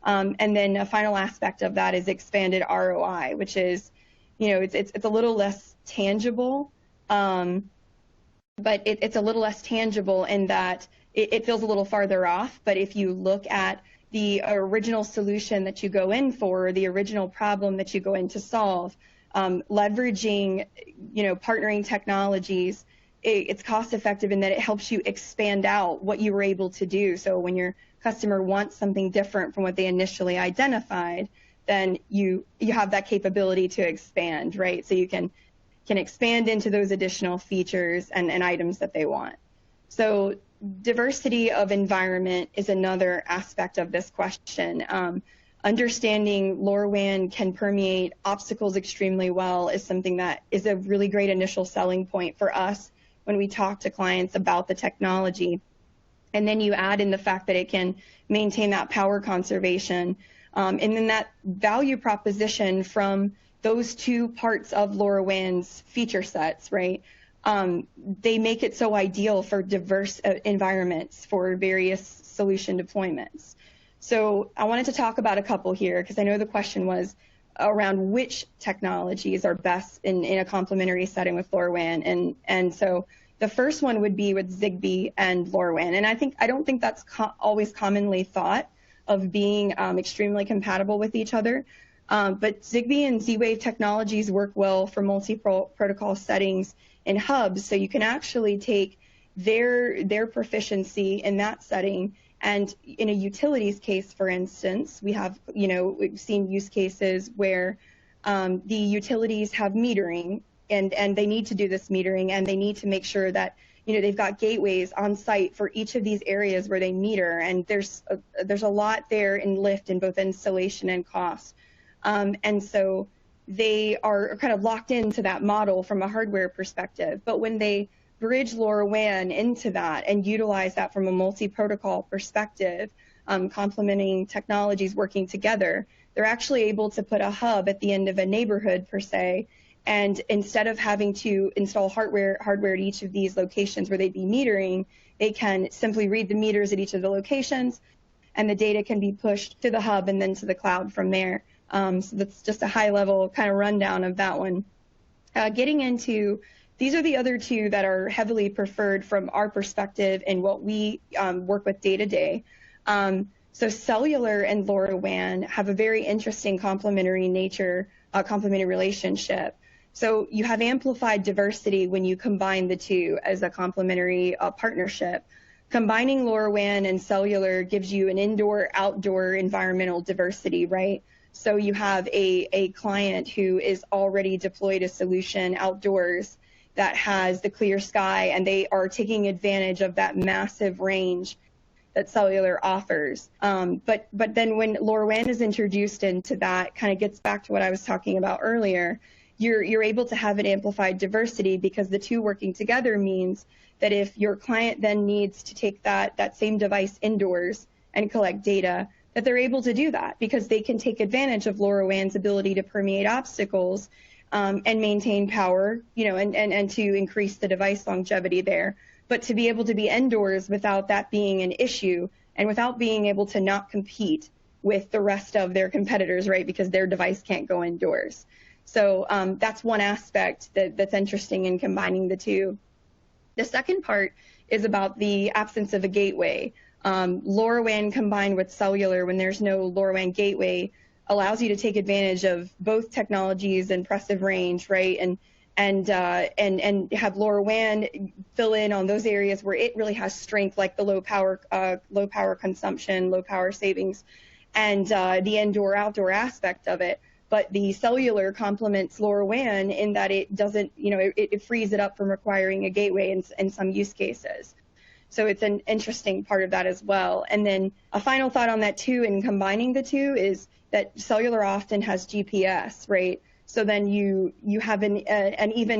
And then a final aspect of that is expanded ROI, which is, it's a little less tangible, but it's a little less tangible in that it feels a little farther off. But if you look at the original solution that you go in for, the original problem that you go in to solve, leveraging, partnering technologies, it's cost effective in that it helps you expand out what you were able to do. So when your customer wants something different from what they initially identified, then you have that capability to expand, right? So you can expand into those additional features and items that they want. So diversity of environment is another aspect of this question. Understanding LoRaWAN can permeate obstacles extremely well is something that is a really great initial selling point for us when we talk to clients about the technology. And then you add in the fact that it can maintain that power conservation. And then that value proposition from those two parts of LoRaWAN's feature sets, right? They make it so ideal for diverse environments for various solution deployments. So I wanted to talk about a couple here because I know the question was around which technologies are best in a complementary setting with LoRaWAN. And so the first one would be with Zigbee and LoRaWAN. And I don't think that's always commonly thought of being extremely compatible with each other. But Zigbee and Z-Wave technologies work well for multi-protocol settings in hubs. So you can actually take their proficiency in that setting. And in a utilities case, for instance, we've seen use cases where the utilities have metering and they need to do this metering and they need to make sure that, they've got gateways on site for each of these areas where they meter. And there's a lot there in lift in both installation and cost. And so they are kind of locked into that model from a hardware perspective. But when they bridge LoRaWAN into that and utilize that from a multi-protocol perspective, complementing technologies working together, they're actually able to put a hub at the end of a neighborhood per se, and instead of having to install hardware at each of these locations where they'd be metering, They can simply read the meters at each of the locations, and the data can be pushed to the hub and then to the cloud from there. So that's just a high-level kind of rundown of that one. Getting into, these are the other two that are heavily preferred from our perspective and what we work with day to day. So cellular and LoRaWAN have a very interesting complementary nature, complementary relationship. So you have amplified diversity when you combine the two as a complementary partnership. Combining LoRaWAN and cellular gives you an indoor-outdoor environmental diversity, right? So you have a client who is already deployed a solution outdoors that has the clear sky, and they are taking advantage of that massive range that cellular offers. But then when LoRaWAN is introduced into that, kind of gets back to what I was talking about earlier, you're able to have an amplified diversity because the two working together means that if your client then needs to take that same device indoors and collect data, that they're able to do that because they can take advantage of LoRaWAN's ability to permeate obstacles and maintain power, and to increase the device longevity there. But to be able to be indoors without that being an issue and without being able to not compete with the rest of their competitors, right, because their device can't go indoors. So that's one aspect that's interesting in combining the two. The second part is about the absence of a gateway. LoRaWAN combined with cellular, when there's no LoRaWAN gateway, allows you to take advantage of both technologies' impressive range, right? And have LoRaWAN fill in on those areas where it really has strength, like the low power consumption, low power savings, and the indoor-outdoor aspect of it. But the cellular complements LoRaWAN in that it doesn't, it frees it up from requiring a gateway in some use cases. So it's an interesting part of that as well. And then a final thought on that too, in combining the two, is that cellular often has GPS, right? So then you have a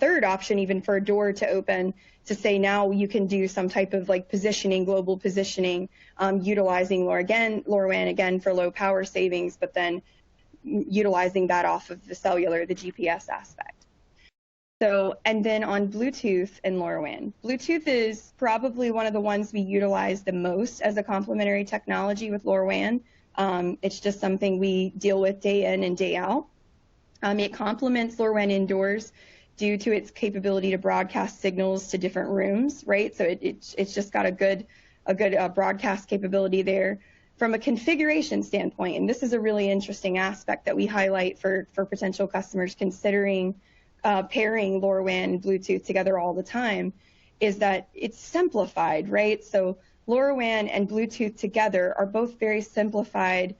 third option even for a door to open to say now you can do some type of like positioning, global positioning, utilizing LoRaWAN again for low power savings, but then utilizing that off of the cellular, the GPS aspect. So, and then on Bluetooth and LoRaWAN. Bluetooth is probably one of the ones we utilize the most as a complementary technology with LoRaWAN. It's just something we deal with day in and day out. It complements LoRaWAN indoors due to its capability to broadcast signals to different rooms, right? So it's just got a good broadcast capability there. From a configuration standpoint, and this is a really interesting aspect that we highlight for potential customers considering pairing LoRaWAN and Bluetooth together all the time, is that it's simplified, right? So LoRaWAN and Bluetooth together are both very simplified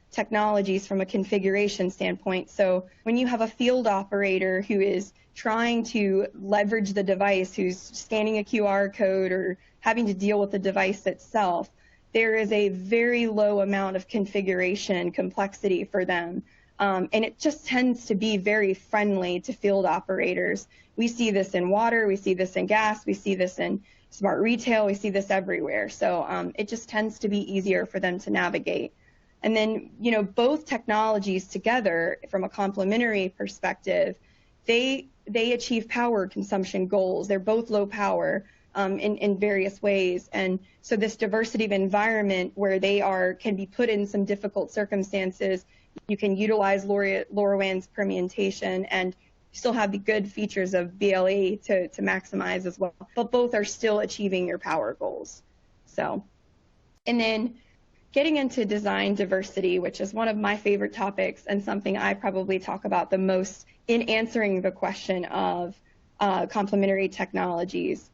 technologies from a configuration standpoint. So when you have a field operator who is trying to leverage the device, who's scanning a QR code or having to deal with the device itself, there is a very low amount of configuration and complexity for them. And it just tends to be very friendly to field operators. We see this in water, we see this in gas, we see this in smart retail, we see this everywhere. So it just tends to be easier for them to navigate. And then, both technologies together from a complementary perspective, they achieve power consumption goals. They're both low power in various ways. And so this diversity of environment where they can be put in some difficult circumstances, you can utilize LoRaWAN's permutation and still have the good features of BLE to maximize as well. But both are still achieving your power goals. So, and then getting into design diversity, which is one of my favorite topics and something I probably talk about the most in answering the question of complementary technologies,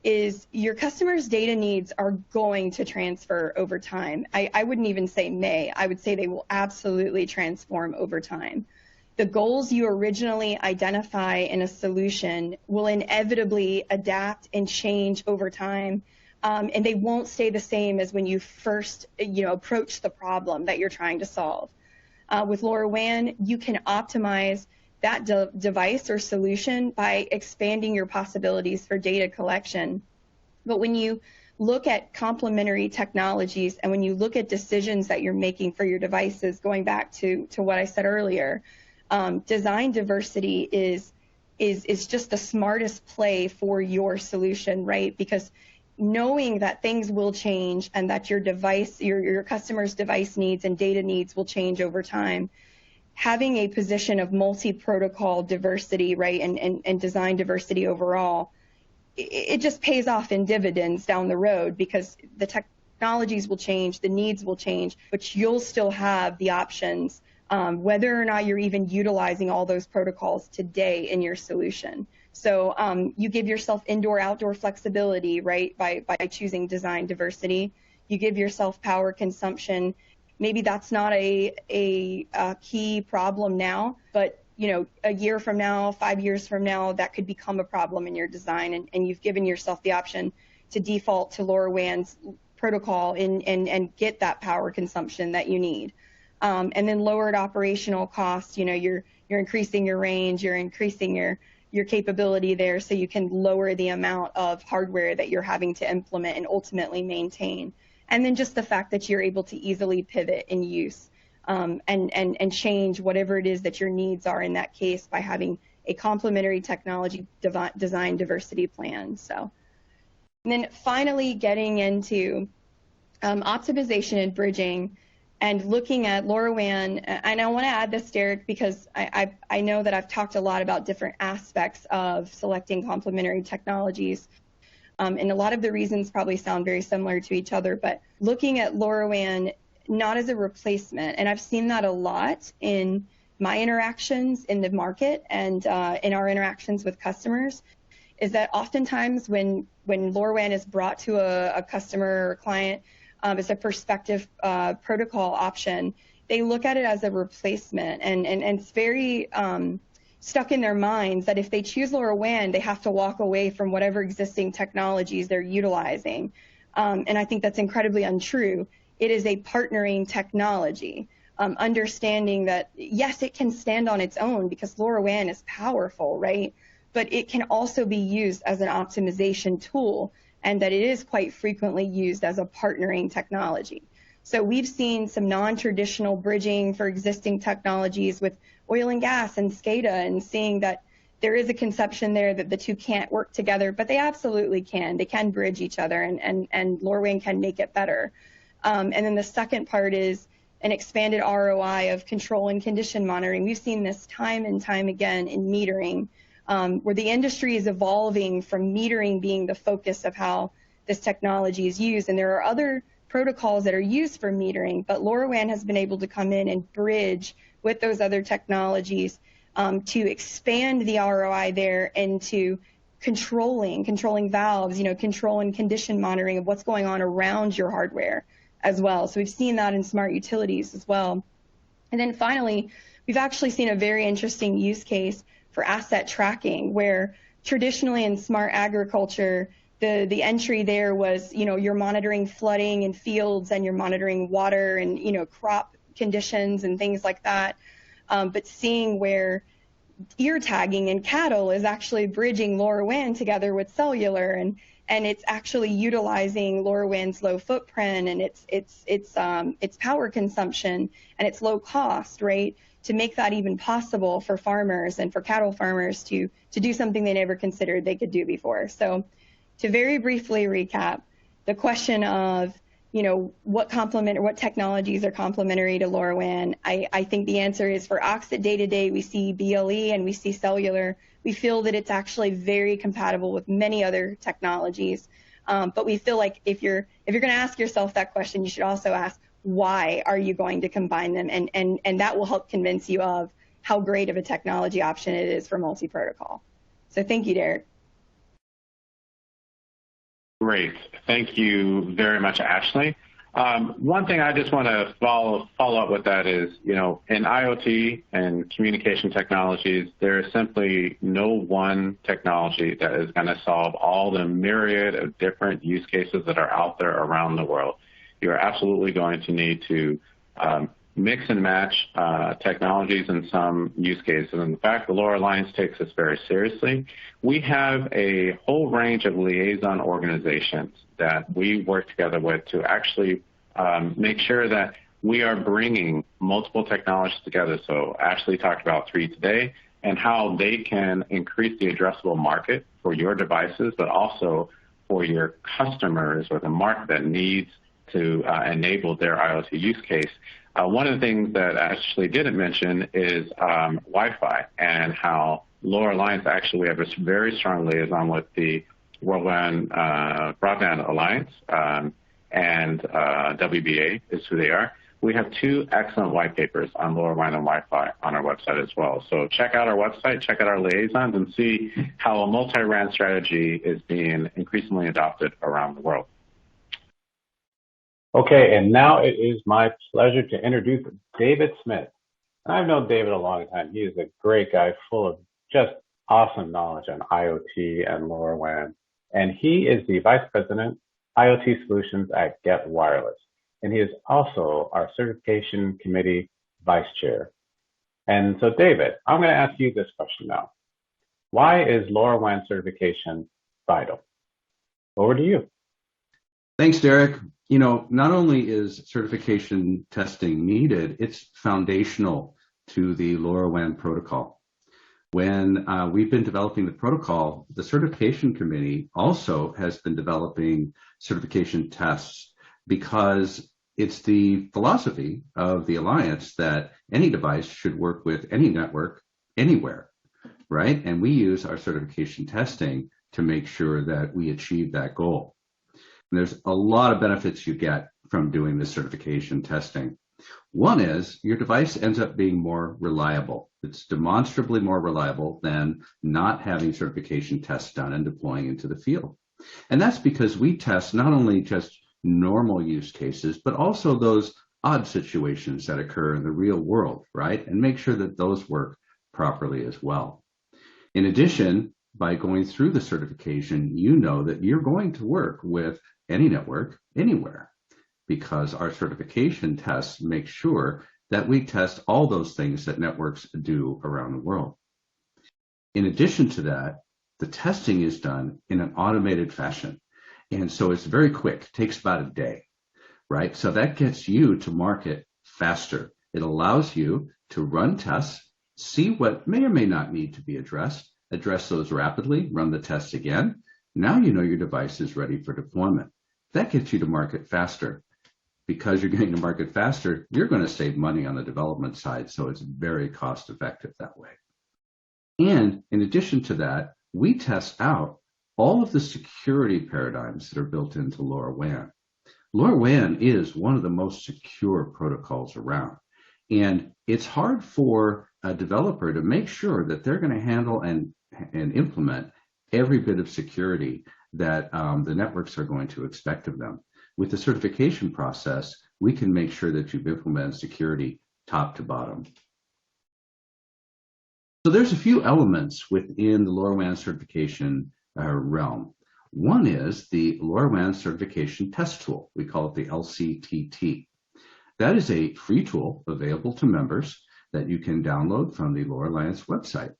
is your customers' data needs are going to transfer over time. I wouldn't even say may. I would say they will absolutely transform over time. The goals you originally identify in a solution will inevitably adapt and change over time, and they won't stay the same as when you first approach the problem that you're trying to solve. With LoRaWAN, you can optimize that device or solution by expanding your possibilities for data collection. But when you look at complementary technologies and when you look at decisions that you're making for your devices, going back to what I said earlier, design diversity is is just the smartest play for your solution, right? Because knowing that things will change and that your device, your customer's device needs and data needs will change over time, having a position of multi-protocol diversity, right, and design diversity overall, it just pays off in dividends down the road because the technologies will change, the needs will change, but you'll still have the options, whether or not you're even utilizing all those protocols today in your solution. So you give yourself indoor-outdoor flexibility, right, by choosing design diversity. You give yourself power consumption. Maybe that's not a key problem now, but a year from now, 5 years from now, that could become a problem in your design, and you've given yourself the option to default to LoRaWAN's protocol and get that power consumption that you need. And then lowered operational costs, you're increasing your range, you're increasing your capability there so you can lower the amount of hardware that you're having to implement and ultimately maintain. And then just the fact that you're able to easily pivot in use and change whatever it is that your needs are in that case by having a complementary technology design diversity plan. So, and then finally getting into optimization and bridging and looking at LoRaWAN. And I want to add this, Derek, because I know that I've talked a lot about different aspects of selecting complementary technologies. And a lot of the reasons probably sound very similar to each other, but looking at LoRaWAN not as a replacement, and I've seen that a lot in my interactions in the market and in our interactions with customers, is that oftentimes when LoRaWAN is brought to a customer or client as a prospective protocol option, they look at it as a replacement, and it's very stuck in their minds that if they choose LoRaWAN, they have to walk away from whatever existing technologies they're utilizing. And I think that's incredibly untrue. It is a partnering technology, understanding that, yes, it can stand on its own because LoRaWAN is powerful, right? But it can also be used as an optimization tool, and that it is quite frequently used as a partnering technology. So we've seen some non-traditional bridging for existing technologies with oil and gas and SCADA, and seeing that there is a conception there that the two can't work together, but they absolutely can. They can bridge each other, and LoRaWAN can make it better. And then the second part is an expanded ROI of control and condition monitoring. We've seen this time and time again in metering, where the industry is evolving from metering being the focus of how this technology is used. And there are other protocols that are used for metering, but LoRaWAN has been able to come in and bridge with those other technologies to expand the ROI there into controlling valves, control and condition monitoring of what's going on around your hardware as well. So we've seen that in smart utilities as well. And then finally, we've actually seen a very interesting use case for asset tracking, where traditionally in smart agriculture, the entry there was, you're monitoring flooding in fields and you're monitoring water and, crop conditions and things like that. But seeing where ear tagging in cattle is actually bridging LoRaWAN together with cellular, and it's actually utilizing LoRaWAN's low footprint and its power consumption and its low cost, right, to make that even possible for farmers and for cattle farmers to do something they never considered they could do before. So to very briefly recap, the question of, what technologies are complementary to LoRaWAN, I think the answer is for Oxit day-to-day, we see BLE and we see cellular. We feel that it's actually very compatible with many other technologies. But we feel like if you're going to ask yourself that question, you should also ask, why are you going to combine them? And that will help convince you of how great of a technology option it is for multi-protocol. So thank you, Derek.
Great. Thank you very much, Ashley. One thing I just want to follow up with that is, in IoT and communication technologies, there is simply no one technology that is going to solve all the myriad of different use cases that are out there around the world. You're absolutely going to need to mix and match technologies in some use cases. And in fact, the LoRa Alliance takes this very seriously. We have a whole range of liaison organizations that we work together with to actually make sure that we are bringing multiple technologies together. So Ashley talked about 3 today, and how they can increase the addressable market for your devices, but also for your customers or the market that needs to enable their IoT use case. One of the things that I actually didn't mention is Wi-Fi, and how LoRa Alliance actually, we have a very strong liaison with the LoRaWAN Broadband Alliance, and WBA is who they are. We have 2 excellent white papers on LoRaWAN and Wi-Fi on our website as well. So check out our website, check out our liaisons, and see how a multi-RAN strategy is being increasingly adopted around the world.
Okay, and now it is my pleasure to introduce David Smith. I've known David a long time. He is a great guy, full of just awesome knowledge on IoT and LoRaWAN. And he is the Vice President, IoT Solutions at Get Wireless. And he is also our Certification Committee Vice Chair. And so, David, I'm going to ask you this question now. Why is LoRaWAN certification vital? Over to you.
Thanks, Derek. You know, not only is certification testing needed, it's foundational to the LoRaWAN protocol. When we've been developing the protocol, the certification committee also has been developing certification tests, because it's the philosophy of the Alliance that any device should work with any network anywhere, right? And we use our certification testing to make sure that we achieve that goal. And there's a lot of benefits you get from doing this certification testing. One is your device ends up being more reliable. It's demonstrably more reliable than not having certification tests done and deploying into the field. And that's because we test not only just normal use cases, but also those odd situations that occur in the real world, right? And make sure that those work properly as well. In addition, by going through the certification, you know that you're going to work with any network anywhere, because our certification tests make sure that we test all those things that networks do around the world. In addition to that, the testing is done in an automated fashion. And so it's very quick, takes about a day, right? So that gets you to market faster. It allows you to run tests, see what may or may not need to be addressed, address those rapidly, run the tests again. Now you know your device is ready for deployment. That gets you to market faster. Because you're getting to market faster, you're going to save money on the development side, so it's very cost effective that way. And in addition to that, we test out all of the security paradigms that are built into LoRaWAN. LoRaWAN is one of the most secure protocols around. And it's hard for a developer to make sure that they're going to handle and implement every bit of security that the networks are going to expect of them. With the certification process, we can make sure that you've implemented security top to bottom. So there's a few elements within the LoRaWAN certification realm. One is the LoRaWAN certification test tool. We call it the LCTT. That is a free tool available to members that you can download from the LoRa Alliance website.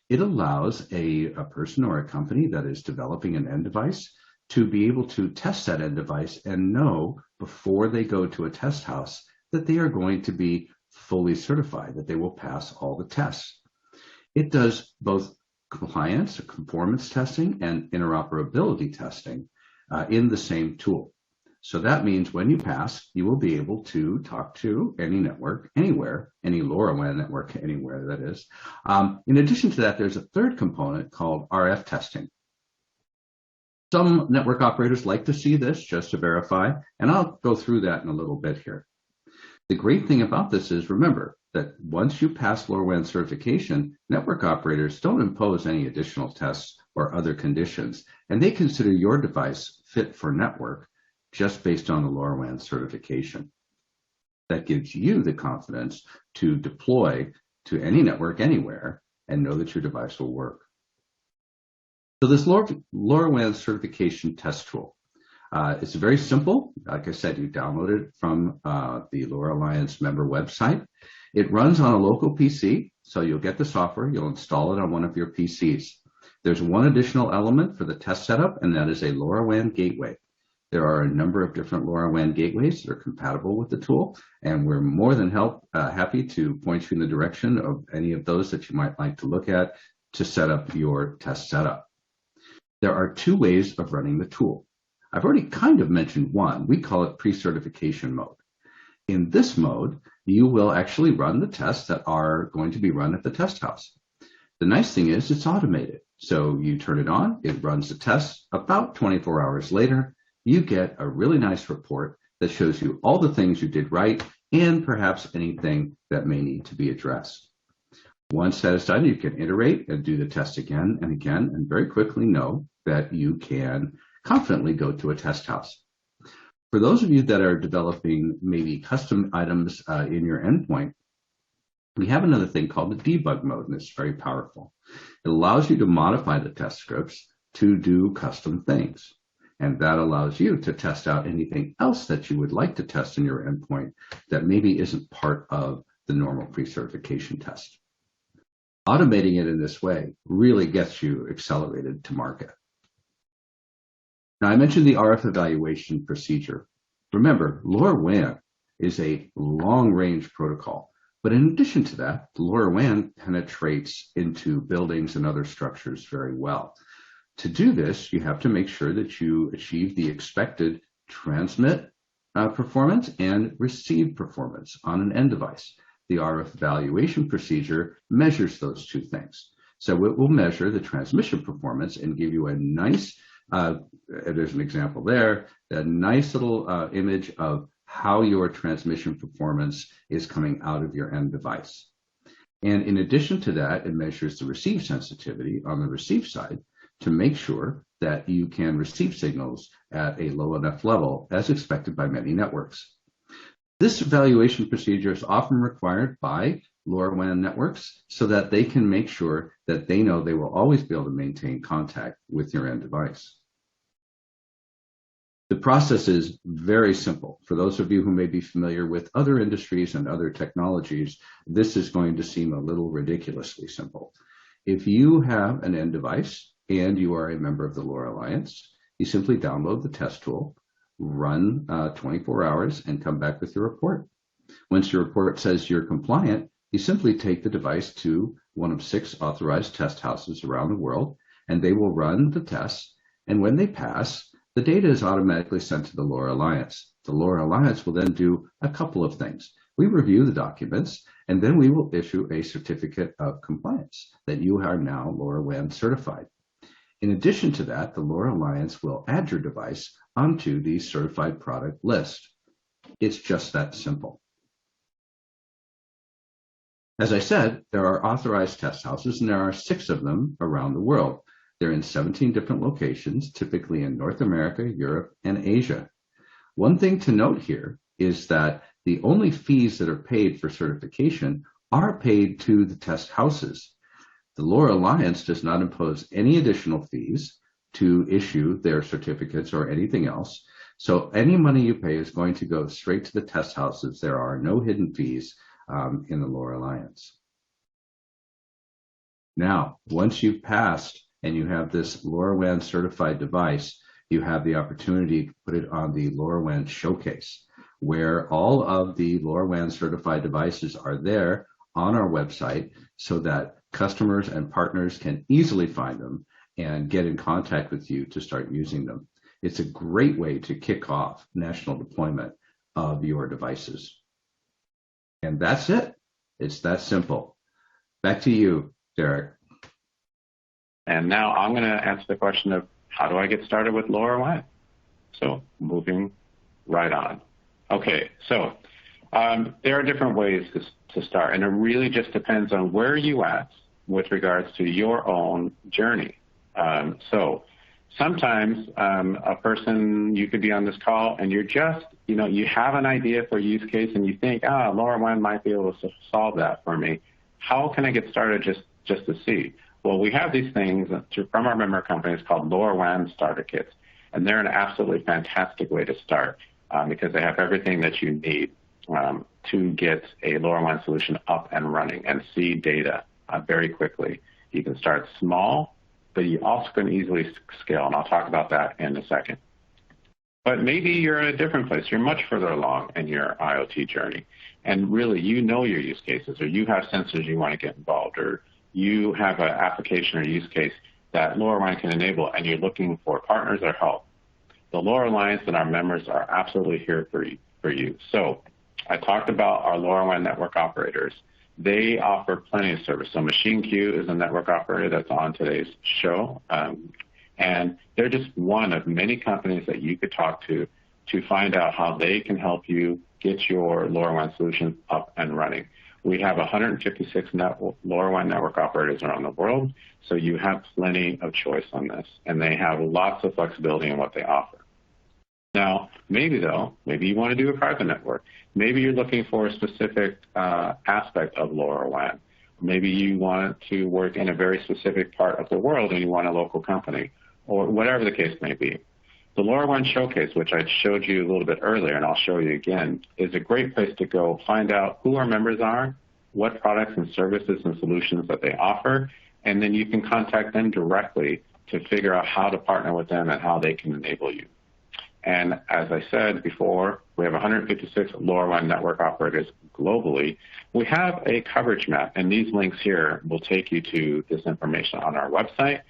It allows a person or a company that is developing an end device to be able to test that end device and know before they go to a test house that they are going to be fully certified, that they will pass all the tests. It does both compliance, conformance testing, and interoperability testing in the same tool. So that means when you pass, you will be able to talk to any network anywhere, any LoRaWAN network anywhere, that is. In addition to that, there's a third component called RF testing. Some network operators like to see this just to verify, and I'll go through that in a little bit here. The great thing about this is, remember that once you pass LoRaWAN certification, network operators don't impose any additional tests or other conditions, and they consider your device fit for network just based on the LoRaWAN certification. That gives you the confidence to deploy to any network anywhere and know that your device will work. So this LoRaWAN certification test tool, it's very simple. Like I said, you download it from the LoRa Alliance member website. It runs on a local PC, so you'll get the software, you'll install it on one of your PCs. There's one additional element for the test setup, and that is a LoRaWAN gateway. There are a number of different LoRaWAN gateways that are compatible with the tool, and we're more than happy to point you in the direction of any of those that you might like to look at to set up your test setup. There are two ways of running the tool. I've already kind of mentioned one. We call it pre-certification mode. In this mode, you will actually run the tests that are going to be run at the test house. The nice thing is it's automated. So you turn it on, it runs the tests. About 24 hours later, you get a really nice report that shows you all the things you did right and perhaps anything that may need to be addressed. Once that is done, you can iterate and do the test again and again and very quickly know that you can confidently go to a test house. For those of you that are developing maybe custom items in your endpoint, we have another thing called the debug mode, and it's very powerful. It allows you to modify the test scripts to do custom things. And that allows you to test out anything else that you would like to test in your endpoint that maybe isn't part of the normal pre-certification test. Automating it in this way really gets you accelerated to market. Now, I mentioned the RF evaluation procedure. Remember, LoRaWAN is a long-range protocol. But in addition to that, the LoRaWAN penetrates into buildings and other structures very well. To do this, you have to make sure that you achieve the expected transmit performance and receive performance on an end device. The RF evaluation procedure measures those two things. So it will measure the transmission performance and give you a nice, there's an example there, a nice little image of how your transmission performance is coming out of your end device. And in addition to that, it measures the receive sensitivity on the receive side to make sure that you can receive signals at a low enough level as expected by many networks. This evaluation procedure is often required by LoRaWAN networks so that they can make sure that they know they will always be able to maintain contact with your end device. The process is very simple. For those of you who may be familiar with other industries and other technologies, this is going to seem a little ridiculously simple. If you have an end device and you are a member of the LoRa Alliance, you simply download the test tool, run 24 hours, and come back with your report. Once your report says you're compliant, you simply take the device to one of 6 authorized test houses around the world, and they will run the tests. And when they pass, the data is automatically sent to the LoRa Alliance. The LoRa Alliance will then do a couple of things. We review the documents, and then we will issue a certificate of compliance that you are now LoRaWAN certified. In addition to that, the LoRa Alliance will add your device onto the certified product list. It's just that simple. As I said, there are authorized test houses, and there are 6 of them around the world. They're in 17 different locations, typically in North America, Europe, and Asia. One thing to note here is that the only fees that are paid for certification are paid to the test houses. The LoRa Alliance does not impose any additional fees to issue their certificates or anything else. So any money you pay is going to go straight to the test houses. There are no hidden fees in the LoRa Alliance. Now, once you've passed and you have this LoRaWAN certified device, you have the opportunity to put it on the LoRaWAN showcase, where all of the LoRaWAN certified devices are there on our website so that customers and partners can easily find them and get in contact with you to start using them. It's a great way to kick off national deployment of your devices. And that's it. It's that simple. Back to you, Derek.
And now I'm going to answer the question of how do I get started with LoRaWAN? So moving right on. Okay, so there are different ways to start, and it really just depends on where you're at with regards to your own journey. So sometimes a person, you could be on this call and you're just, you have an idea for a use case and you think, LoRaWAN might be able to solve that for me. How can I get started just to see? Well, we have these things from our member companies called LoRaWAN starter kits, and they're an absolutely fantastic way to start because they have everything that you need to get a LoRaWAN solution up and running and see data very quickly. You can start small, but you also can easily scale, and I'll talk about that in a second. But maybe you're in a different place. You're much further along in your IoT journey. And really, you know your use cases, or you have sensors you want to get involved, or you have an application or use case that LoRaWAN can enable, and you're looking for partners or help. The LoRa Alliance and our members are absolutely here for you. So I talked about our LoRaWAN network operators. They offer plenty of service. So MachineQ is a network operator that's on today's show. And they're just one of many companies that you could talk to find out how they can help you get your LoRaWAN solution up and running. We have 156 LoRaWAN network operators around the world, so you have plenty of choice on this, and they have lots of flexibility in what they offer. Now, maybe you want to do a private network. Maybe you're looking for a specific aspect of LoRaWAN. Maybe you want to work in a very specific part of the world and you want a local company, or whatever the case may be. The LoRaWAN Showcase, which I showed you a little bit earlier, and I'll show you again, is a great place to go find out who our members are, what products and services and solutions that they offer, and then you can contact them directly to figure out how to partner with them and how they can enable you. And as I said before, we have 156 LoRaWAN network operators globally. We have a coverage map, and these links here will take you to this information on our website.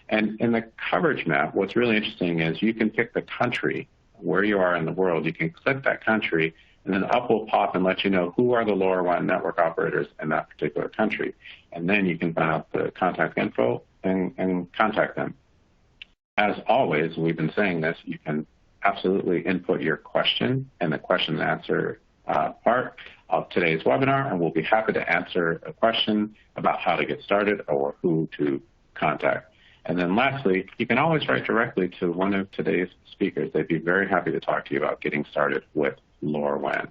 And in the coverage map, what's really interesting is you can pick the country where you are in the world. You can click that country, and then up will pop and let you know who are the LoRaWAN network operators in that particular country. And then you can find out the contact info and contact them. As always, we've been saying this, you can absolutely input your question in the question and answer part of today's webinar, and we'll be happy to answer a question about how to get started or who to contact. And then lastly, you can always write directly to one of today's speakers. They'd be very happy to talk to you about getting started with LoRaWAN.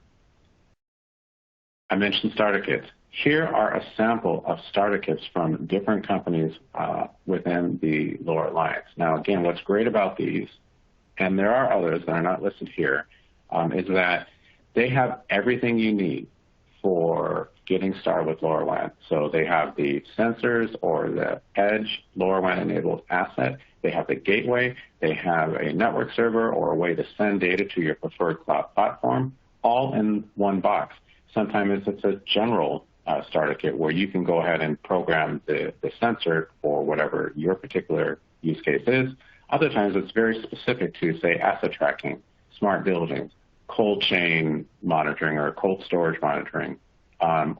I mentioned starter kits. Here are a sample of starter kits from different companies within the LoRa Alliance. Now, again, what's great about these, and there are others that are not listed here, is that they have everything you need for getting started with LoRaWAN. So they have the sensors or the edge LoRaWAN-enabled asset. They have the gateway. They have a network server or a way to send data to your preferred cloud platform, all in one box. Sometimes it's a general starter kit where you can go ahead and program the sensor for whatever your particular use case is. Other times it's very specific to, say, asset tracking, smart buildings, cold chain monitoring or cold storage monitoring,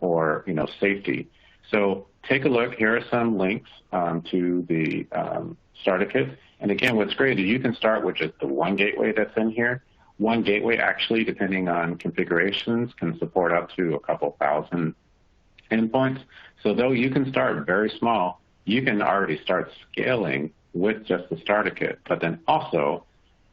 or safety. So take a look. Here are some links to the starter kits. And again, what's great is you can start with just the one gateway that's in here. One gateway actually, depending on configurations, can support up to a couple thousand endpoints. So though you can start very small, you can already start scaling with just the starter kit. But then also,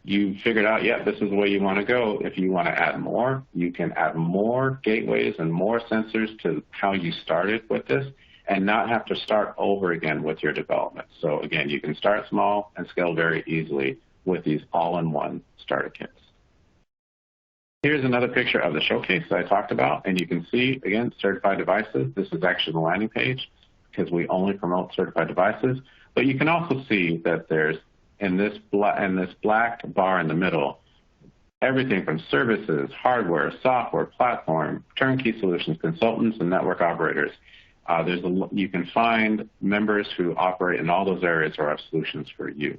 you figured out, yeah, this is the way you want to go. If you want to add more, you can add more gateways and more sensors to how you started with this and not have to start over again with your development. So again, you can start small and scale very easily with these all-in-one starter kits. Here's another picture of the showcase that I talked about, and you can see, again, certified devices. This is actually the landing page because we only promote certified devices. But you can also see that there's, in this black bar in the middle, everything from services, hardware, software, platform, turnkey solutions, consultants, and network operators. You can find members who operate in all those areas or have solutions for you.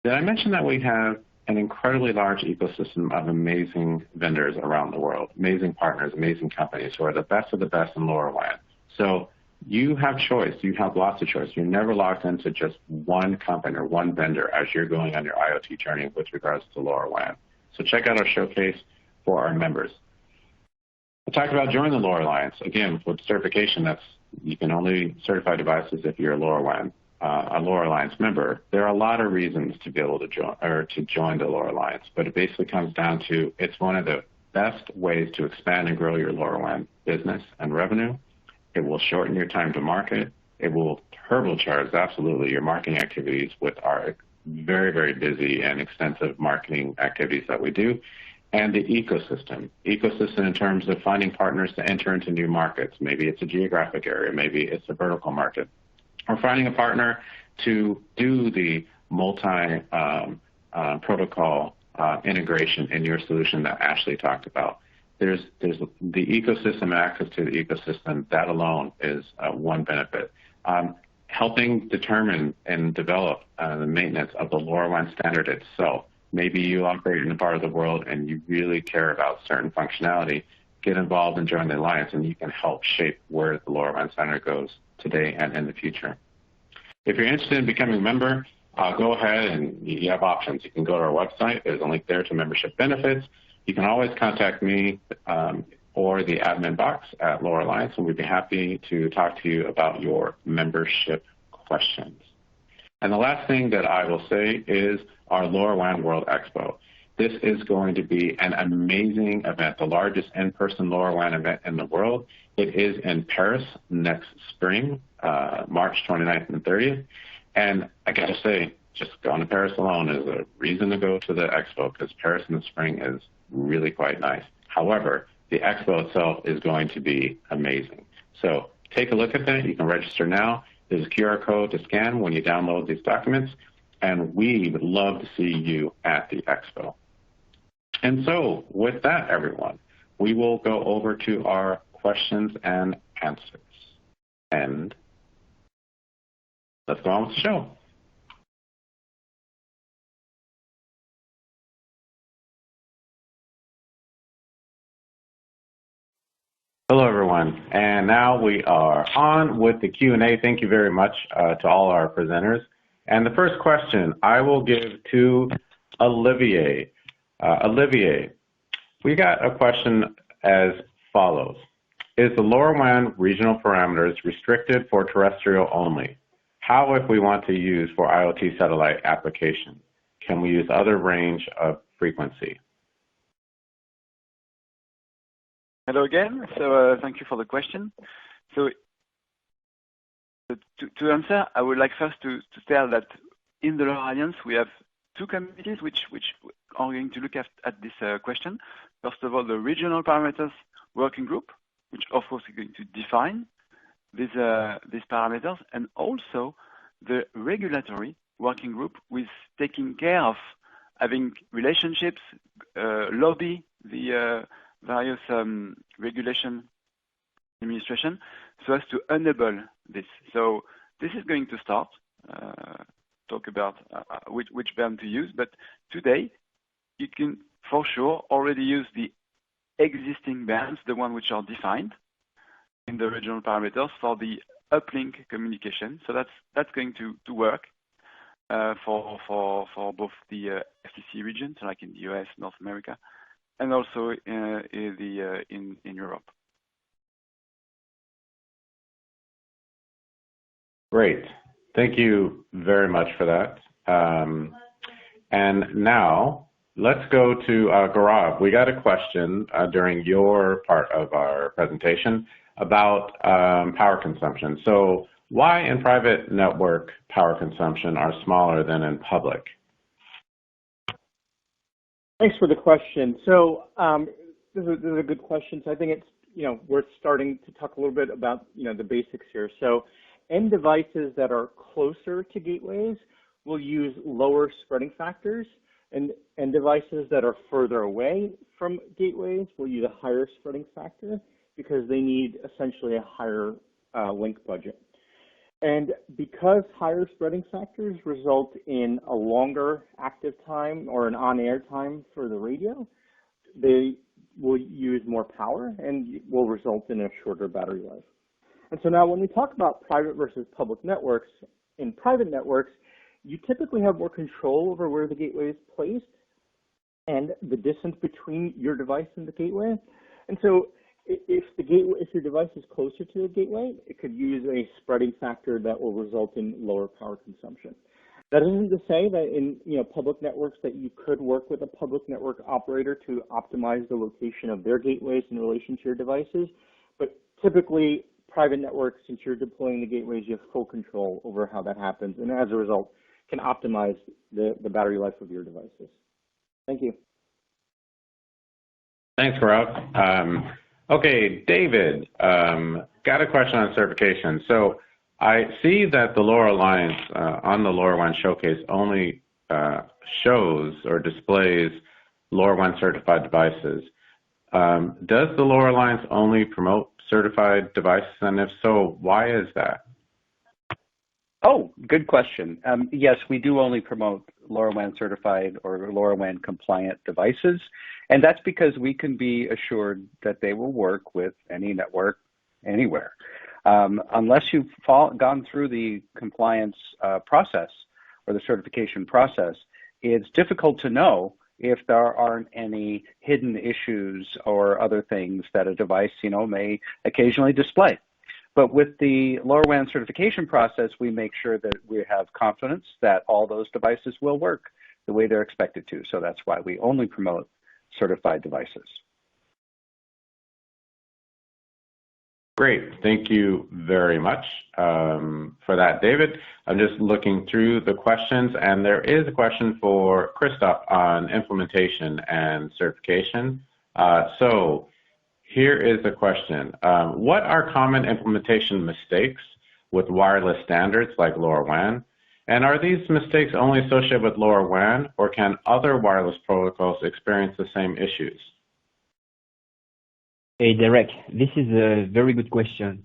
Did I mention that we have an incredibly large ecosystem of amazing vendors around the world, amazing partners, amazing companies who are the best of the best in LoRaWAN? So you have choice. You have lots of choice. You're never locked into just one company or one vendor as you're going on your IoT journey with regards to LoRaWAN. So check out our showcase for our members. I talked about joining the LoRa Alliance. Again, with certification, you can only certify devices if you're a LoRa Alliance member. There are a lot of reasons to be able to join the LoRa Alliance, but it basically comes down to it's one of the best ways to expand and grow your LoRaWAN business and revenue. It will shorten your time to market. It will turbocharge, absolutely, your marketing activities with our very, very busy and extensive marketing activities that we do. And the ecosystem in terms of finding partners to enter into new markets. Maybe it's a geographic area. Maybe it's a vertical market. Or finding a partner to do the multi-vendor protocol integration in your solution that Ashley talked about. There's the ecosystem, access to the ecosystem. That alone is one benefit. Helping determine and develop the maintenance of the LoRaWAN standard itself. Maybe you operate in a part of the world and you really care about certain functionality. Get involved and join the Alliance, and you can help shape where the LoRaWAN standard goes today and in the future. If you're interested in becoming a member, go ahead and you have options. You can go to our website. There's a link there to membership benefits. You can always contact me or the admin box at LoRa Alliance, and we'd be happy to talk to you about your membership questions. And the last thing that I will say is our LoRaWAN World Expo. This is going to be an amazing event, the largest in-person LoRaWAN event in the world. It is in Paris next spring, March 29th and 30th. And I got to say, just going to Paris alone is a reason to go to the expo, because Paris in the spring is really quite nice. However, the expo itself is going to be amazing. So take a look at that. You can register now. There's a QR code to scan when you download these documents, and we would love to see you at the expo. And so with that, everyone, we will go over to our questions and answers. And let's go on with the show. Hello, everyone. And now we are on with the Q&A. Thank you very much to all our presenters. And the first question I will give to Olivier. Olivier, we got a question as follows. Is the LoRaWAN regional parameters restricted for terrestrial only? How if we want to use for IoT satellite application? Can we use other range of frequency?
Hello again. So thank you for the question. So to answer, I would like first to tell that in the LoRa Alliance, we have two committees which are going to look at this question. First of all, the regional parameters working group, which of course is going to define these parameters, and also the regulatory working group with taking care of having relationships, lobby the various regulation administration so as to enable this. So this is going to start, talk about which band to use, but today you can for sure already use the existing bands, the one which are defined in the regional parameters for the uplink communication. So that's going to work for both the FCC regions, like in the US, North America, and also in Europe.
Great. Thank you very much for that. And now let's go to Gaurav. We got a question during your part of our presentation about power consumption. So why in private network power consumption are smaller than in public?
Thanks for the question. So this is a good question. So I think it's, we're starting to talk a little bit about, the basics here. So end devices that are closer to gateways will use lower spreading factors, and devices that are further away from gateways will use a higher spreading factor because they need essentially a higher link budget. And because higher spreading factors result in a longer active time or an on-air time for the radio, they will use more power and will result in a shorter battery life. And so now when we talk about private versus public networks, in private networks, you typically have more control over where the gateway is placed and the distance between your device and the gateway. And so if your device is closer to a gateway, it could use a spreading factor that will result in lower power consumption. That isn't to say that in public networks that you could work with a public network operator to optimize the location of their gateways in relation to your devices, but typically private networks, since you're deploying the gateways, you have full control over how that happens, and as a result, can optimize the battery life of your devices. Thank you.
Thanks, Gaurav. Okay, David, got a question on certification. So I see that the LoRa Alliance on the LoRaWAN showcase only shows or displays LoRaWAN certified devices. Does the LoRa Alliance only promote certified devices, and if so, why is that?
Oh, good question. Yes, we do only promote LoRaWAN certified or LoRaWAN compliant devices, and that's because we can be assured that they will work with any network anywhere. Unless you've gone through the compliance process or the certification process, it's difficult to know if there aren't any hidden issues or other things that a device, may occasionally display. But with the LoRaWAN certification process, we make sure that we have confidence that all those devices will work the way they're expected to. So that's why we only promote certified devices.
Great. Thank you very much for that, David. I'm just looking through the questions, and there is a question for Christoph on implementation and certification. So here is the question. What are common implementation mistakes with wireless standards like LoRaWAN? And are these mistakes only associated with LoRaWAN, or can other wireless protocols experience the same issues?
Hey, Derek, this is a very good question.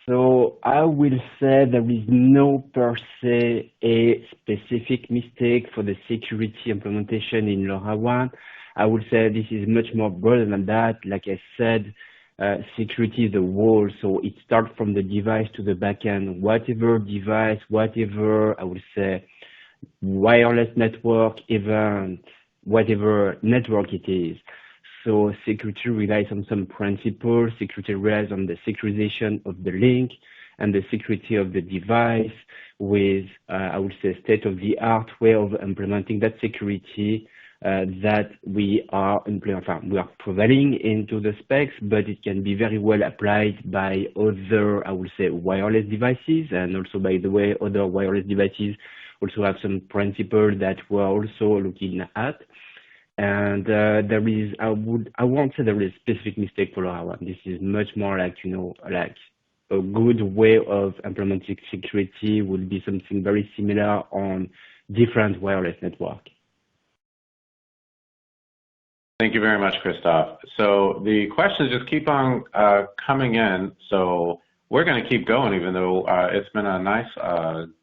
So I will say there is no per se a specific mistake for the security implementation in LoRaWAN. I would say this is much more broader than that. Like I said, security is a wall, so it starts from the device to the backend. Whatever device, whatever, I would say, wireless network, event, whatever network it is. So security relies on some principles. Security relies on the securitization of the link and the security of the device with, I would say, state-of-the-art way of implementing that security that we are implementing. We are providing into the specs, but it can be very well applied by other, I would say, wireless devices. And also, by the way, other wireless devices also have some principles that we're also looking at. And there is, I won't say there is a specific mistake for LoRaWAN. This is much more like, like a good way of implementing security would be something very similar on different wireless networks.
Thank you very much, Christoph. So the questions just keep on coming in. So we're going to keep going, even though it's been a nice,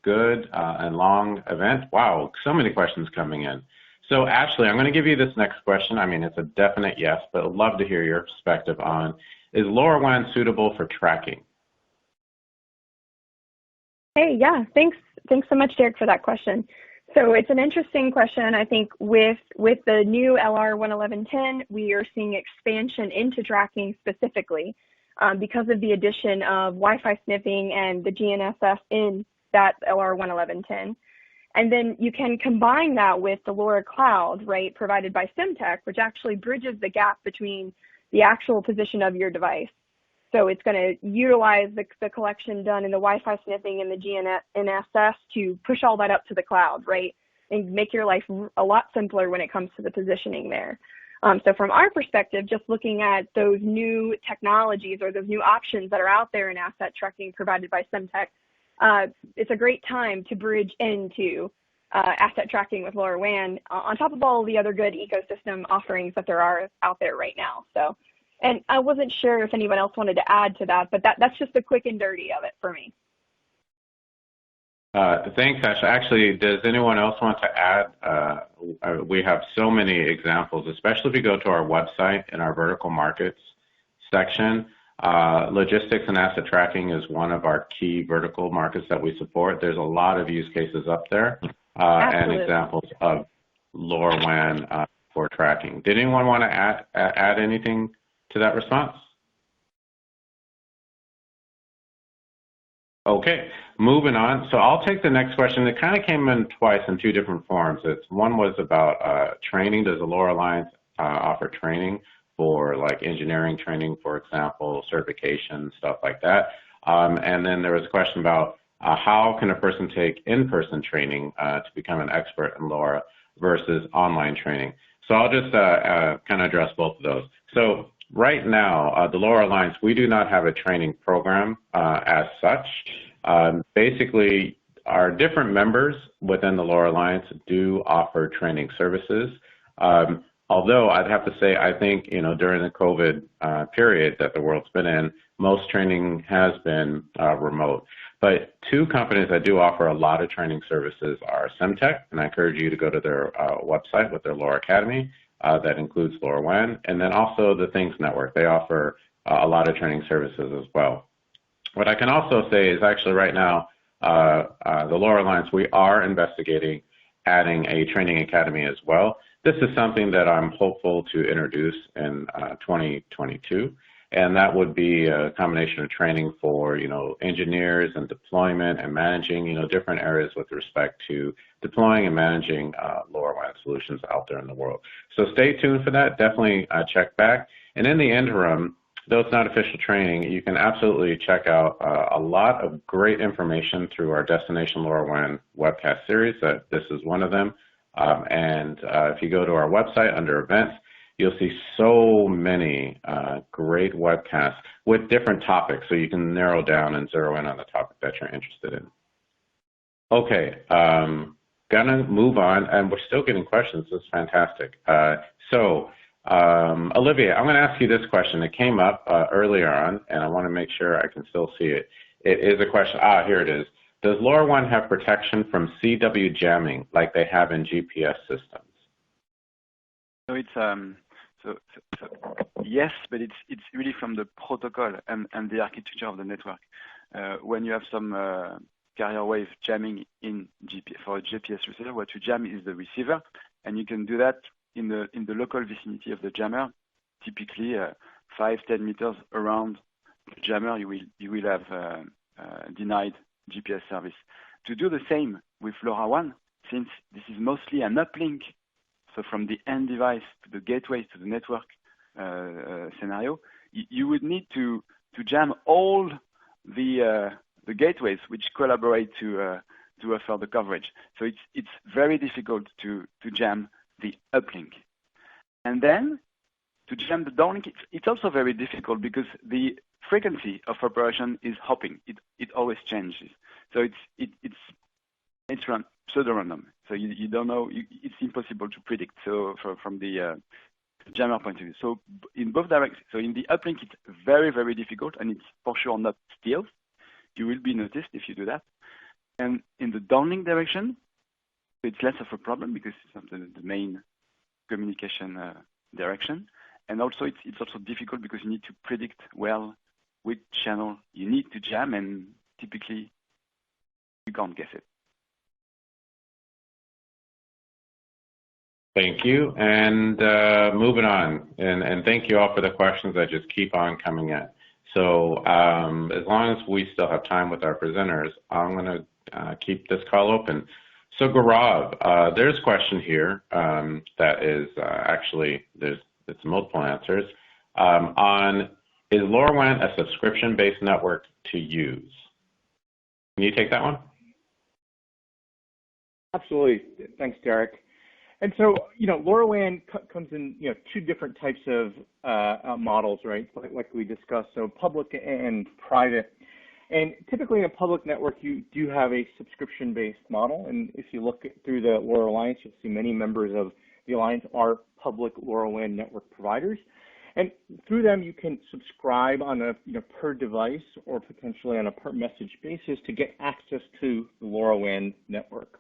good, and long event. Wow, so many questions coming in. So Ashley, I'm going to give you this next question. I mean, it's a definite yes, but I'd love to hear your perspective on, is LoRaWAN suitable for tracking?
Hey, yeah, thanks so much, Derek, for that question. So it's an interesting question. I think with the new LR11110, we are seeing expansion into tracking specifically because of the addition of Wi-Fi sniffing and the GNSS in that LR11110. And then you can combine that with the LoRa Cloud, right, provided by Semtech, which actually bridges the gap between the actual position of your device. So it's going to utilize the collection done in the Wi-Fi sniffing and the GNSS to push all that up to the cloud, right, and make your life a lot simpler when it comes to the positioning there. So from our perspective, just looking at those new technologies or those new options that are out there in asset tracking provided by Semtech, it's a great time to bridge into asset tracking with LoRaWAN on top of all the other good ecosystem offerings that there are out there right now. So, and I wasn't sure if anyone else wanted to add to that, but that's just the quick and dirty of it for me.
Thanks, Ash. Actually, does anyone else want to add? We have so many examples, especially if you go to our website in our vertical markets section. Logistics and asset tracking is one of our key vertical markets that we support. There's a lot of use cases up there and examples of LoRaWAN for tracking. Did anyone want to add anything to that response? Okay, moving on. So I'll take the next question. It kind of came in twice in two different forms. One was about training. Does the LoRa Alliance offer training for like engineering training, for example, certification, stuff like that? And then there was a question about how can a person take in-person training to become an expert in LoRa versus online training. So I'll just kind of address both of those. So right now, the LoRa Alliance, we do not have a training program as such. Basically, our different members within the LoRa Alliance do offer training services. Although I'd have to say, I think, during the COVID period that the world's been in, most training has been remote. But two companies that do offer a lot of training services are Semtech, and I encourage you to go to their website with their LoRa Academy. That includes LoRaWAN, and then also the Things Network. They offer a lot of training services as well. What I can also say is actually right now, the LoRa Alliance, we are investigating adding a training academy as well. This is something that I'm hopeful to introduce in 2022, and that would be a combination of training for, engineers and deployment and managing, different areas with respect to deploying and managing LoRaWAN solutions out there in the world. So stay tuned for that. Definitely check back. And in the interim, though it's not official training, you can absolutely check out a lot of great information through our Destination LoRaWAN webcast series. This is one of them. And if you go to our website under events, you'll see so many great webcasts with different topics, so you can narrow down and zero in on the topic that you're interested in. Okay, gonna move on, and we're still getting questions. This is fantastic. Olivia, I'm going to ask you this question. It came up earlier on, and I want to make sure I can still see it. It is a question. Here it is. Does LoRaWAN have protection from CW jamming like they have in GPS systems?
So it's yes, but it's really from the protocol and the architecture of the network. When you have some carrier wave jamming in for a GPS receiver, what you jam is the receiver, and you can do that in the local vicinity of the jammer. Typically, 5-10 meters around the jammer, you will have denied GPS service. To do the same with LoRaWAN, since this is mostly an uplink, so from the end device to the gateway to the network scenario, you would need to jam all the gateways which collaborate to offer the coverage. So it's very difficult to jam the uplink. And then to jam the downlink, it's also very difficult because the frequency of operation is hopping. It always changes. So it's pseudo-random. So you don't know. It's impossible to predict. So from the jammer point of view. So in both directions. So in the uplink, it's very, very difficult, and it's for sure not stealth. You will be noticed if you do that. And in the downlink direction, it's less of a problem because it's not the main communication direction. And also, it's also difficult because you need to predict well which channel you need to jam, and typically you can't guess it.
Thank you. And moving on, and thank you all for the questions that just keep on coming in. So as long as we still have time with our presenters, I'm going to keep this call open. So Gaurav, there's a question here that is actually, it's multiple answers. Is LoRaWAN a subscription-based network to use? Can you take that one?
Absolutely. Thanks, Derek. And so, LoRaWAN comes in, two different types of models, right? Like we discussed, so public and private. And typically in a public network, you do have a subscription-based model. And if you look through the LoRa Alliance, you'll see many members of the Alliance are public LoRaWAN network providers. And through them, you can subscribe on a per device or potentially on a per message basis to get access to the LoRaWAN network.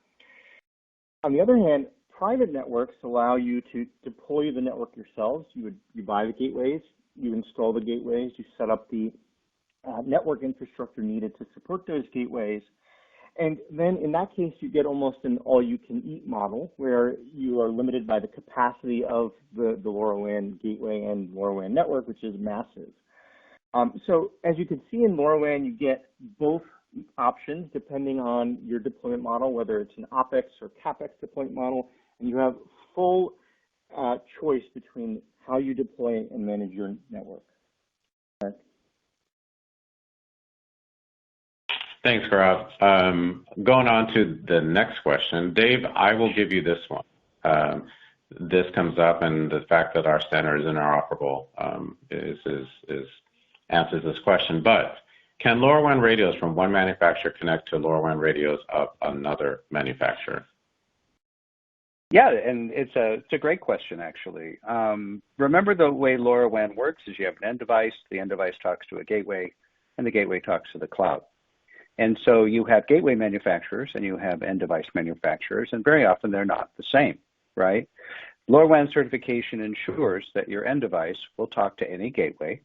On the other hand, private networks allow you to deploy the network yourselves. You buy the gateways, you install the gateways, you set up the network infrastructure needed to support those gateways. And then in that case, you get almost an all-you-can-eat model where you are limited by the capacity of the LoRaWAN gateway and LoRaWAN network, which is massive. So as you can see in LoRaWAN, you get both options depending on your deployment model, whether it's an OpEx or CapEx deployment model, and you have full choice between how you deploy and manage your network. Okay.
Thanks, Gaurav. Going on to the next question. Dave, I will give you this one. This comes up, and the fact that our standard is interoperable answers this question. But Can LoRaWAN radios from one manufacturer connect to LoRaWAN radios of another manufacturer?
Yeah, and it's a great question, actually. Remember, the way LoRaWAN works is you have an end device, the end device talks to a gateway, and the gateway talks to the cloud. And so you have gateway manufacturers and you have end device manufacturers, and very often they're not the same, right? LoRaWAN certification ensures that your end device will talk to any gateway,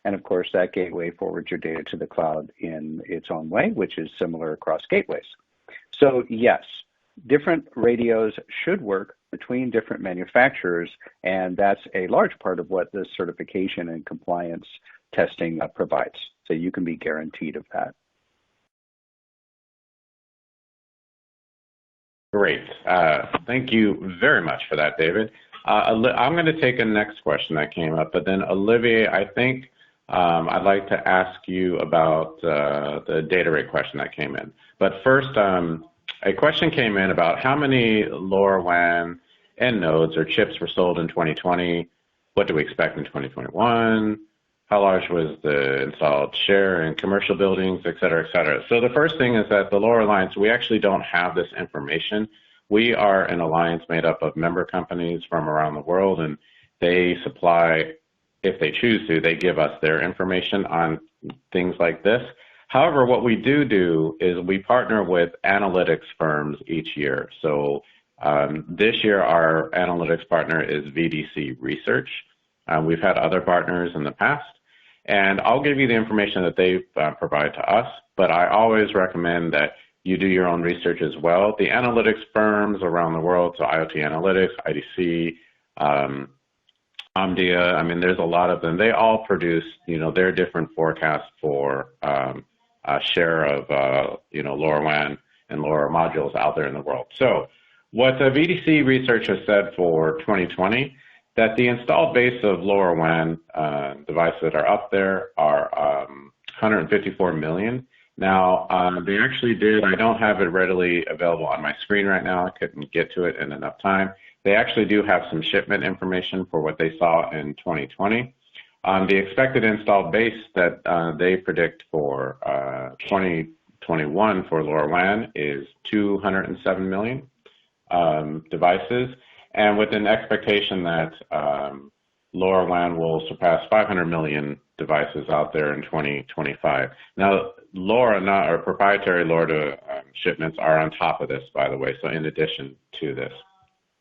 and of course that gateway forwards your data to the cloud in its own way, which is similar across gateways. So yes, different radios should work between different manufacturers, and that's a large part of what the certification and compliance testing provides. So you can be guaranteed of that.
Great. Thank you very much for that, David. I'm going to take a next question that came up, but then Olivier, I think I'd like to ask you about the data rate question that came in. But first, a question came in about how many LoRaWAN end nodes or chips were sold in 2020. What do we expect in 2021? How large was the installed share in commercial buildings, et cetera, et cetera. So the first thing is that the LoRa Alliance, we actually don't have this information. We are an alliance made up of member companies from around the world, and they supply, if they choose to, they give us their information on things like this. However, what we do is we partner with analytics firms each year. So this year, our analytics partner is VDC Research. We've had other partners in the past, and I'll give you the information that they provide to us, but I always recommend that you do your own research as well. The analytics firms around the world, so IoT Analytics, IDC, Omdia, I mean, there's a lot of them. They all produce, their different forecasts for share of, LoRaWAN and LoRa modules out there in the world. So what the VDC Research has said for 2020, that the installed base of LoRaWAN devices that are up there are 154 million. Now, they actually did, I don't have it readily available on my screen right now, I couldn't get to it in enough time. They actually do have some shipment information for what they saw in 2020. The expected installed base that they predict for 2021 for LoRaWAN is 207 million devices, and with an expectation that LoRaWAN will surpass 500 million devices out there in 2025. Now, LoRa, or proprietary LoRa shipments are on top of this, by the way, so in addition to this.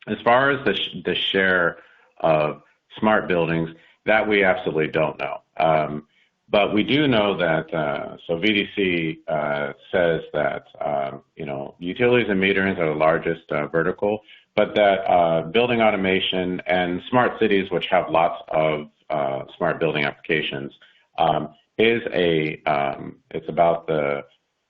As far as the share of smart buildings, that we absolutely don't know. But we do know that, so VDC says that, utilities and metering are the largest vertical, but that building automation and smart cities, which have lots of smart building applications, it's about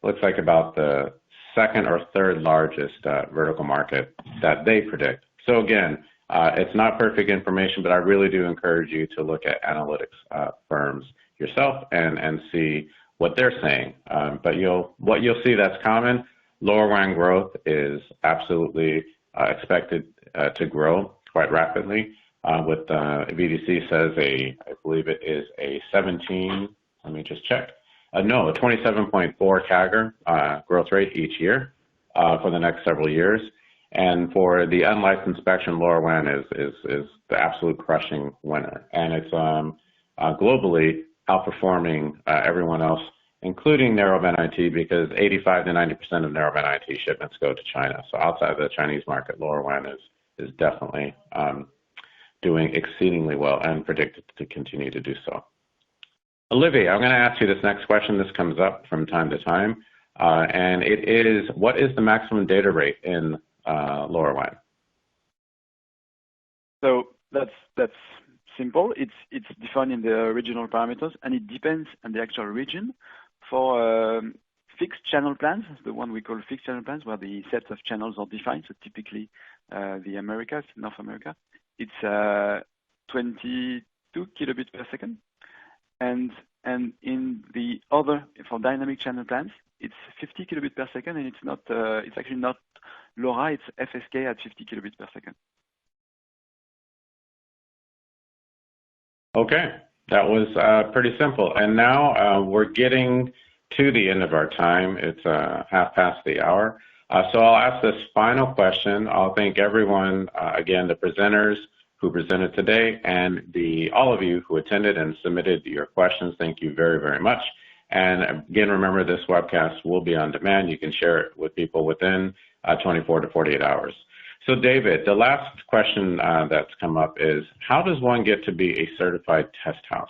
looks like about the second or third largest vertical market that they predict. So again, it's not perfect information, but I really do encourage you to look at analytics firms yourself and see what they're saying. But what you'll see that's common, LoRaWAN growth is absolutely expected to grow quite rapidly. With VDC says I believe it is a 17, let me just check. No, a 27.4 CAGR growth rate each year for the next several years. And for the unlicensed inspection, LoRaWAN is the absolute crushing winner. And it's globally outperforming everyone else, including narrowband IT, because 85 to 90% of narrowband IT shipments go to China. So outside of the Chinese market, LoRaWAN is definitely doing exceedingly well and predicted to continue to do so. Olivier, I'm going to ask you this next question. This comes up from time to time, and it is, what is the maximum data rate in LoRaWAN?
So that's simple. It's defined in the regional parameters, and it depends on the actual region. For fixed channel plans, the one we call fixed channel plans, where the sets of channels are defined, so typically the Americas, North America, it's 22 kilobits per second. And in the other, for dynamic channel plans, it's 50 kilobits per second, and it's not. It's actually not LoRa. It's FSK at 50 kilobits per second.
Okay, that was pretty simple. And now we're getting to the end of our time. It's half past the hour. So I'll ask this final question. I'll thank everyone, again, the presenters who presented today and all of you who attended and submitted your questions. Thank you very, very much. And again, remember this webcast will be on demand. You can share it with people within 24 to 48 hours. So David, the last question that's come up is, how does one get to be a certified test house?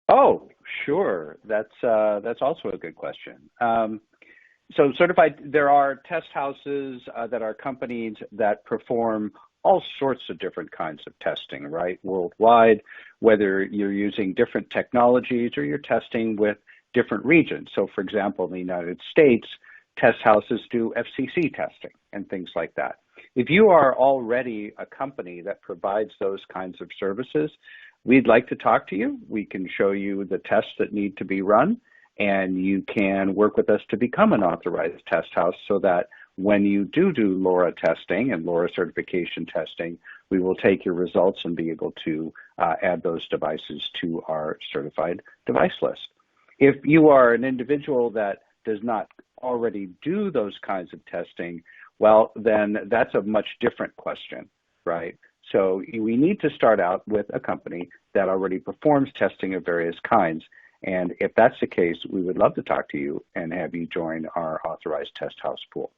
Oh, sure. That's also a good question. So certified, there are test houses that are companies that perform all sorts of different kinds of testing, right, worldwide, whether you're using different technologies or you're testing with different regions. So for example, in the United States, test houses do FCC testing and things like that. If you are already a company that provides those kinds of services, we'd like to talk to you. We can show you the tests that need to be run, and you can work with us to become an authorized test house so that when you do LoRa testing and LoRa certification testing, we will take your results and be able to add those devices to our certified device list. If you are an individual that does not already do those kinds of testing, well, then that's a much different question, right? So we need to start out with a company that already performs testing of various kinds. And if that's the case, we would love to talk to you and have you join our authorized test house pool.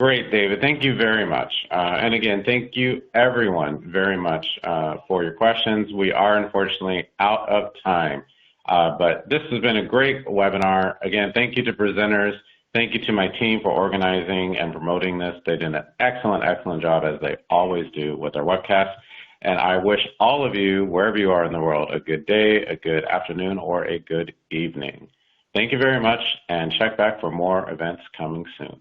Great, David. Thank you very much. And again, thank you everyone very much for your questions. We are unfortunately out of time, but this has been a great webinar. Again, thank you to presenters. Thank you to my team for organizing and promoting this. They did an excellent, excellent job, as they always do with our webcast. And I wish all of you, wherever you are in the world, a good day, a good afternoon, or a good evening. Thank you very much, and check back for more events coming soon.